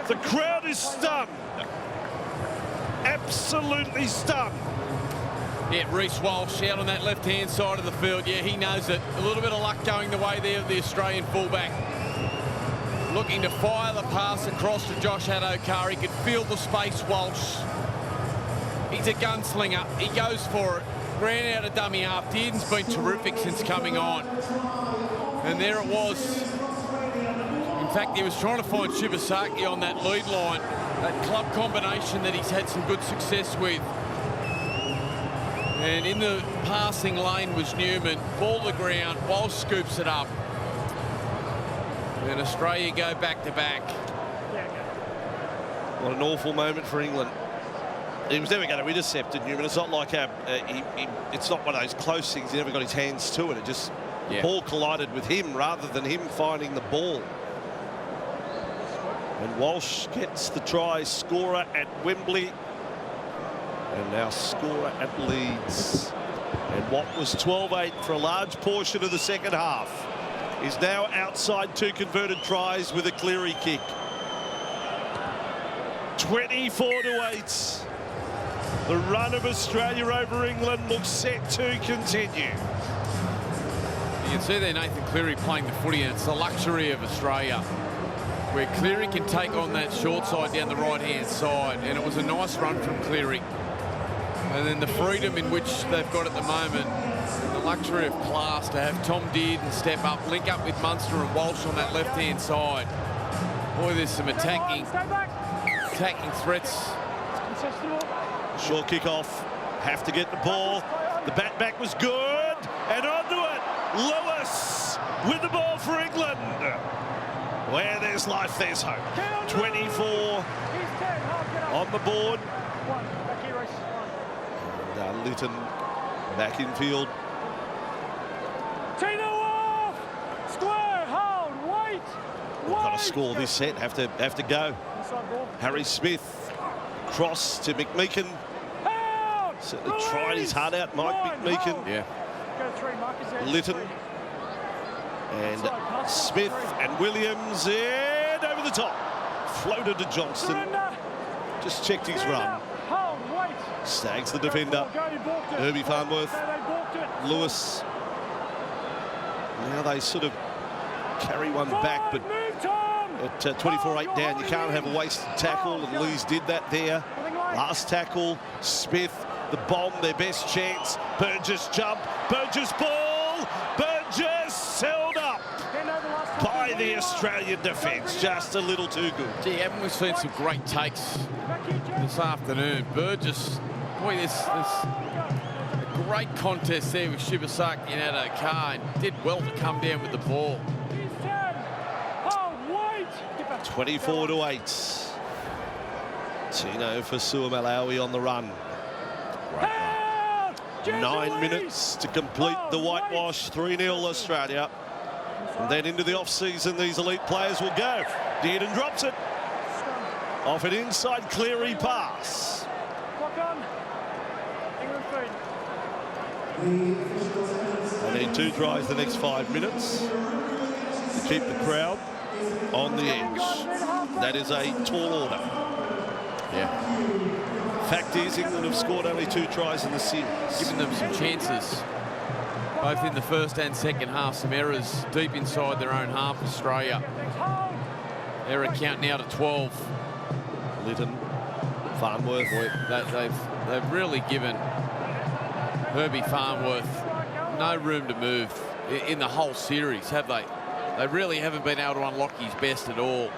The crowd is stunned. Absolutely stunned. Yeah, Reece Walsh out on that left-hand side of the field. Yeah, he knows it. A little bit of luck going the way there of the Australian fullback. Looking to fire the pass across to Josh Addo-Carr. He could feel the space, Walsh. He's a gunslinger. He goes for it. Ran out of dummy half. Dearden's been terrific since coming on. And there it was. In fact, he was trying to find Shibasaki on that lead line. That club combination that he's had some good success with. And in the passing lane was Newman. Ball to the ground. Walsh scoops it up. And Australia go back-to-back. What an awful moment for England. He was never going to intercept it, Newman. It's not like it's not one of those close things. He never got his hands to it. It just ball collided with him rather than him finding the ball. And Walsh gets the try scorer at Wembley. And now scorer at Leeds. And what was 12-8 for a large portion of the second half is now outside 2 converted tries with a Cleary kick. 24-8. The run of Australia over England looks set to continue. You can see there Nathan Cleary playing the footy, and it's the luxury of Australia, where Cleary can take on that short side down the right-hand side, and it was a nice run from Cleary. And then the freedom in which they've got at the moment, the luxury of class to have Tom Dearden step up, link up with Munster and Walsh on that left-hand side. Boy, there's some attacking threats. Short kick-off, have to get the ball. The bat back was good, and onto it. Lewis with the ball for England. Where there's life, there's hope. 24 on the board. And Lytton back in field. Tino off! Square, hold, wait! We've got to score this set, have to go. Harry Smith, cross to McMeekin. Certainly tried his heart out, Mike McMeekin. Yeah. Lytton. And Smith and Williams, and over the top. Floated to Johnston. Just checked his run. Stags the defender. Herbie Farnworth. Lewis. Now they sort of carry one back, but at 24-8 down, you can't have a wasted tackle, and Lees did that there. Last tackle, Smith, the bomb, their best chance. Burgess jump, Burgess ball, Burgess held up by the Australian defence. Just a little too good. Gee, haven't we seen some great takes this afternoon? Burgess, boy, this a great contest there with Shibasaki and Addo-Carr, and did well to come down with the ball. 24-8. Tino for Suamalawi on the run. 9 minutes to complete the whitewash. 3-0 Australia. And then into the off-season, these elite players will go. Dearden drops it. Off an inside Cleary pass. I need 2 tries the next 5 minutes to keep the crowd on the edge. That is a tall order. Yeah. Fact is, England have scored only 2 tries in the series. Giving them some chances, both in the first and second half. Some errors deep inside their own half, Australia. Error count now to 12. Lytton, Farnworth. Boy, they've really given Herbie Farnworth no room to move in the whole series, have they? They really haven't been able to unlock his best at all.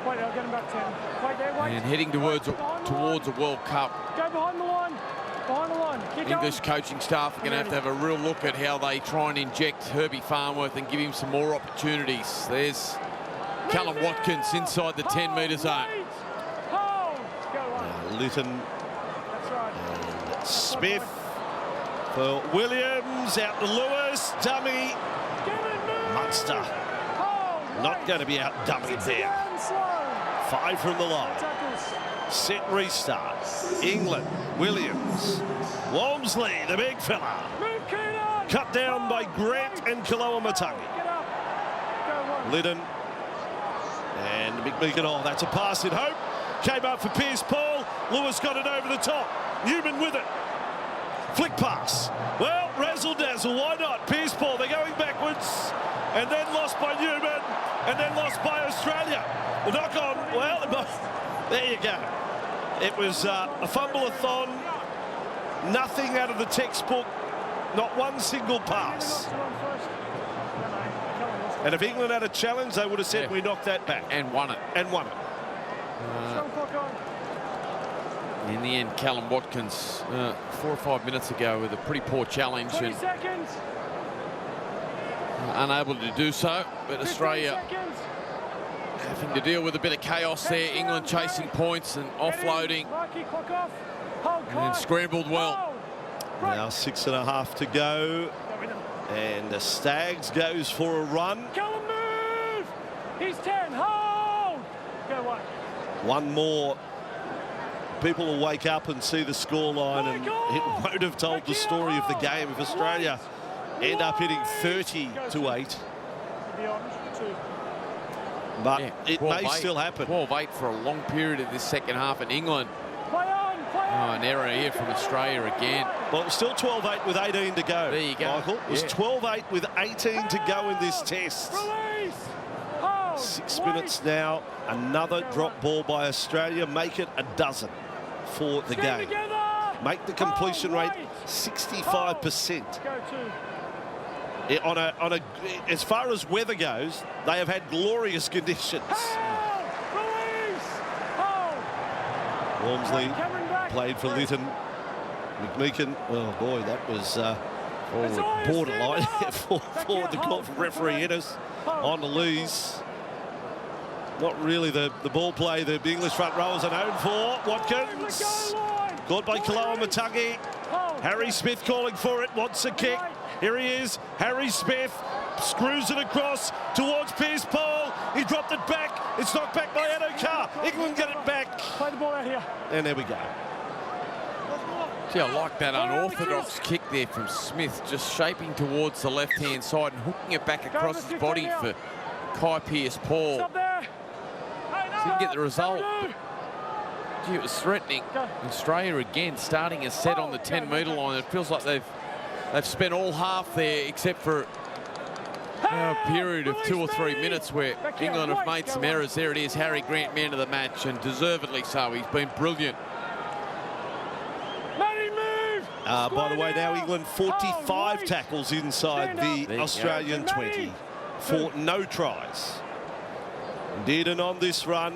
Wait, I'll get him back 10. Wait there, wait. And heading towards a World Cup. Go behind the line. Behind the line. Kick English on. coaching staff are going to have a real look at how they try and inject Herbie Farnworth and give him some more opportunities. There's Callum Watkins inside the 10-metre zone. Hold. Go on. Lytton That's right. and Smith for Williams, out to Lewis, dummy. Get it, move. Munster Hold. not going to be out dummied there. Again, slow. 5 from the line. Tackles. Set restart. England, Williams, Walmsley, the big fella. Move, Keenan. Cut down by Grant and Kaloamatangi. Get up. Go on. Lytton and McMeekin. Oh, that's a pass in hope. Came up for Pierce Paul. Lewis got it over the top. Newman with it. Flick pass. Well, razzle dazzle. Why not? Pierce Paul. They're going backwards. And then lost by Newman. And then lost by Australia. The knock on. Well, there you go. It was a fumble-a-thon. Nothing out of the textbook. Not one single pass. And if England had a challenge, they would have said, we knocked that back. And won it. And won it. Strong clock on. In the end, Callum Watkins, 4 or 5 minutes ago, with a pretty poor challenge 20 and seconds. unable to do so. But 15 Australia seconds. having to deal with a bit of chaos there. England chasing points and offloading Marky, clock off. Hold, and clock. scrambled well. Hold. Right. Now 6.5 to go. Go with him. And the Stags goes for a run. Callum, move. He's 10. Hold. Go one. One more. People will wake up and see the scoreline, and it won't have told the story of the game if Australia end up hitting 30 to 8. The orange, 2. But Yeah, it may 12-8. still happen. 12-8 for a long period of this second half in England. Play on, play Oh, on. an error here from Australia again. Well, it was still 12-8 with 18 to go. There you go. Michael. It was Yeah. 12-8 with 18 to go in this test. Release. Hold. 6 Wait. minutes now. Another drop ball by Australia. Make it a dozen for the Stand game. together. Make the completion rate Wait. 65%. Go two. As far as weather goes, they have had glorious conditions. Hold. Release. Hold. Walmsley Cameron back. played for Lytton. McMeekin, oh boy, that was Isaiah, borderline stand up. for Back the out, call hold. from referee Ennis Hold. on to Lees. Not really the ball play the English front rowers are known for. Watkins caught by Kaloamatangi. Harry Smith calling for it, wants a kick. Here he is, Harry Smith screws it across towards Pierce Paul. He dropped it back. It's knocked back by Addo-Carr. England get it back. Play the ball out here. And there we go. Gee, I like that unorthodox kick there from Smith, just shaping towards the left-hand side and hooking it back across his body for Kai Pierce-Paul. Stop there. Didn't get the result. Go. Gee, it was threatening. Go. Australia again starting a set on the 10-metre line. It feels like they've spent all half there except for a period of 2 or 3 minutes where England have made some errors. There it is, Harry Grant, man of the match, and deservedly so. He's been brilliant. Matty, move. By the way, now England 45 right. tackles inside Stand up. the There you Australian go. 20 for no tries. Dearden on this run.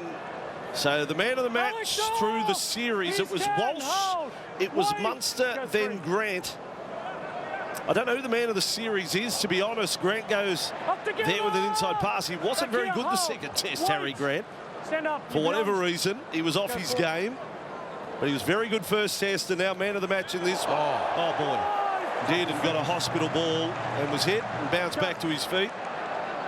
So the man of the match Alex through the Hall. series, it was He's 10. Walsh, Hold. it was Wait. Munster, Go then three. Grant. I don't know who the man of the series is, to be honest. Grant goes Up together. there with an inside pass. He wasn't Back very here, good the hold. second test, Wait. Harry Grant. Stand up. For whatever Young. reason, he was off Go his for it. game. But he was very good first test, and now man of the match in this one. Oh boy. Dearden got a hospital ball and was hit and bounced back to his feet.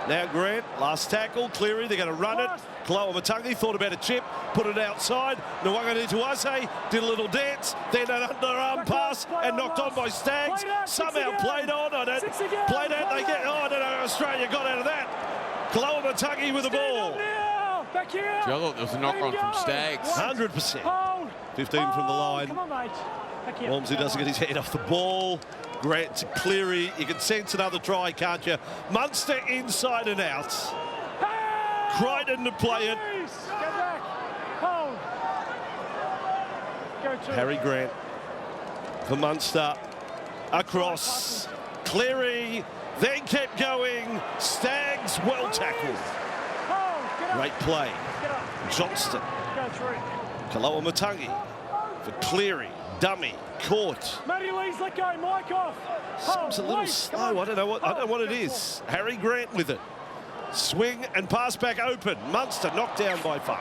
Now Grant, last tackle, Cleary, they're going to run it. Kaloamatangi thought about a chip, put it outside. Nwanga Tuase did a little dance, then an underarm pass and knocked on by Stags. Somehow played on. I don't played out. They get. Oh no, Australia got out of that. Kaloamatangi with the ball. Back here. Gee, I thought there was a knock-on from Stags. 100%. Hold. 15 from the line. Come on, mate. Back here. Walmsley doesn't get his head off the ball. Grant to Cleary. You can sense another try, can't you? Munster inside and out. Crichton to play it. Release. Get back. Hold. Go to Harry Grant for Munster. Across. Cleary. Then kept going. Stags well tackled. Hold. Get up. Great play. Get up. Johnston. Go three. Kaloa Matangi for Cleary. Dummy. Caught. Matty Lee's let go. Mike off. Seems a little slow. I don't know what it is. Harry Grant with it. Swing and pass back open. Munster knocked down by Fun.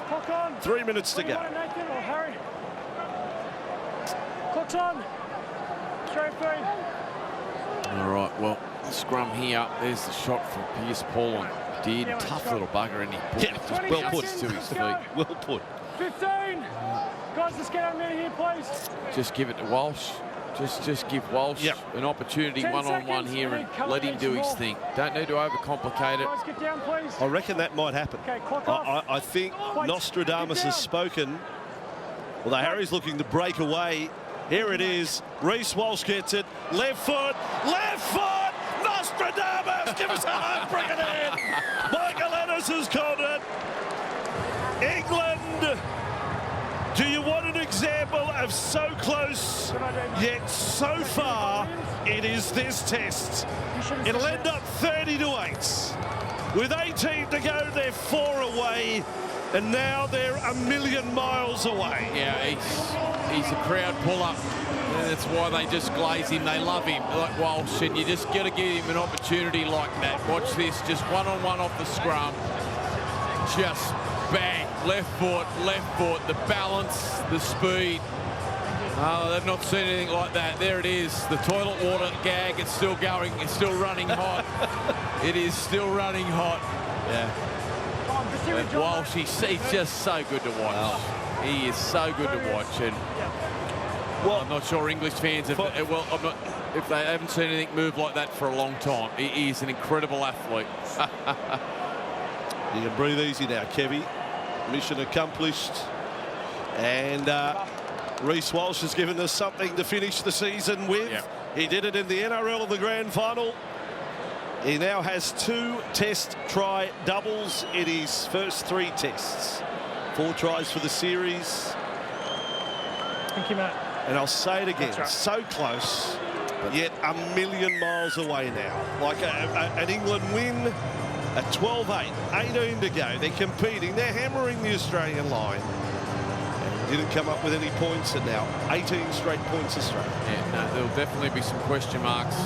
Clock on. 3 minutes to go. Nathan or Harry? Clock's on. Straight feed. All right, well, scrum here. There's the shot from Pierce Paul. Did tough little bugger, and he put Yeah, it just well bounces put. to his feet. Well put. 15. Guys, let's get out of here, please. Just give it to Walsh. Just give Walsh an opportunity 10 one-on-one seconds, here and and then let him do his ball. thing. Don't need to overcomplicate it. Guys, get down, please. I reckon that might happen. Okay, clock off. I think Wait, Nostradamus get has down. spoken. Although Harry's looking to break away. Here it is. Reece Walsh gets it. Left foot. Left foot. Nostradamus. Give us a hug. Bring it in. Michael Ennis has called it. England. Do you want an example of so close yet so far? It is this test. It'll end up 30-8. With 18 to go, they're 4 away. And now they're a million miles away. Yeah, he's a crowd puller. And that's why they just glaze him. They love him, like Walsh. And you just got to give him an opportunity like that. Watch this, just one-on-one off the scrum. Just bang, left foot, the balance, the speed. Oh, they've not seen anything like that. There it is, the toilet water gag. It's still going, it's still running hot. It is still running hot. Yeah. But Walsh, he's just so good to watch. Oh. He is so good to watch. And well, I'm not sure English fans have, if they haven't seen anything move like that for a long time. He is an incredible athlete. You can breathe easy now, Kevy. Mission accomplished. And Reece Walsh has given us something to finish the season with. Yep. He did it in the NRL of the grand final. He now has 2 test try doubles in his first 3 tests. 4 tries for the series. Thank you, Matt. And I'll say it again, Right. so close, yet a million miles away now. Like an England win at 12-8, 18 to go. They're competing, they're hammering the Australian line. And didn't come up with any points, and now 18 straight points Australia. Yeah, no, there'll definitely be some question marks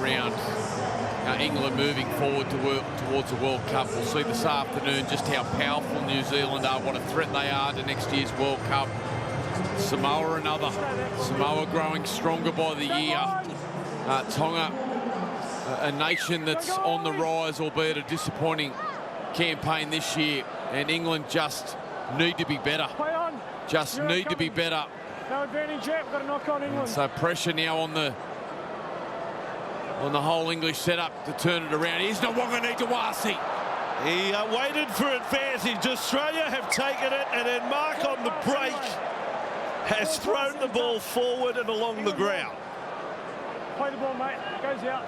around England moving forward towards the World Cup. We'll see this afternoon just how powerful New Zealand are, what a threat they are to next year's World Cup. Samoa another. Samoa growing stronger by the year. Tonga, a nation that's on the rise, albeit a disappointing campaign this year. And England just need to be better. Play on. Just need to be better. No advantage yet. We've got to knock on England. So pressure now on the whole English setup to turn it around. Here's Nawaqanitawase. He waited for advantage. Australia have taken it, and then Mark on the break has thrown the ball forward and along the ground. Play the ball, mate. Goes out.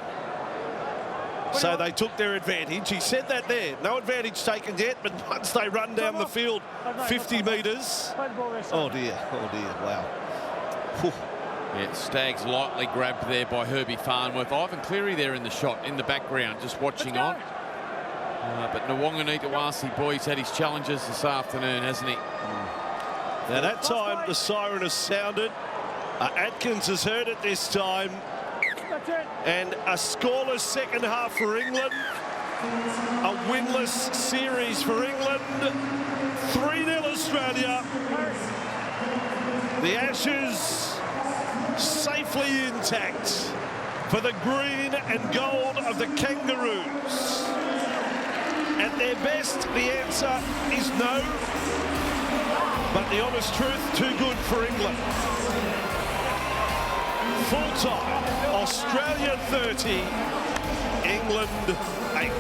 So they took their advantage. He said that there. No advantage taken yet, but once they run down the field 50 metres. Play the ball there, Oh dear, wow. Whew. Yeah, Staggs lightly grabbed there by Herbie Farnworth. Ivan Cleary there in the shot, in the background, just watching on. But Nawaqanitawase, boy, he's had his challenges this afternoon, hasn't he? Now that time the siren has sounded. Atkins has heard it this time. That's it. And a scoreless second half for England. A winless series for England. 3-0 Australia. The Ashes safely intact for the green and gold of the Kangaroos. At their best, the answer is no. But the honest truth, too good for England. Full time, Australia 30, England 8.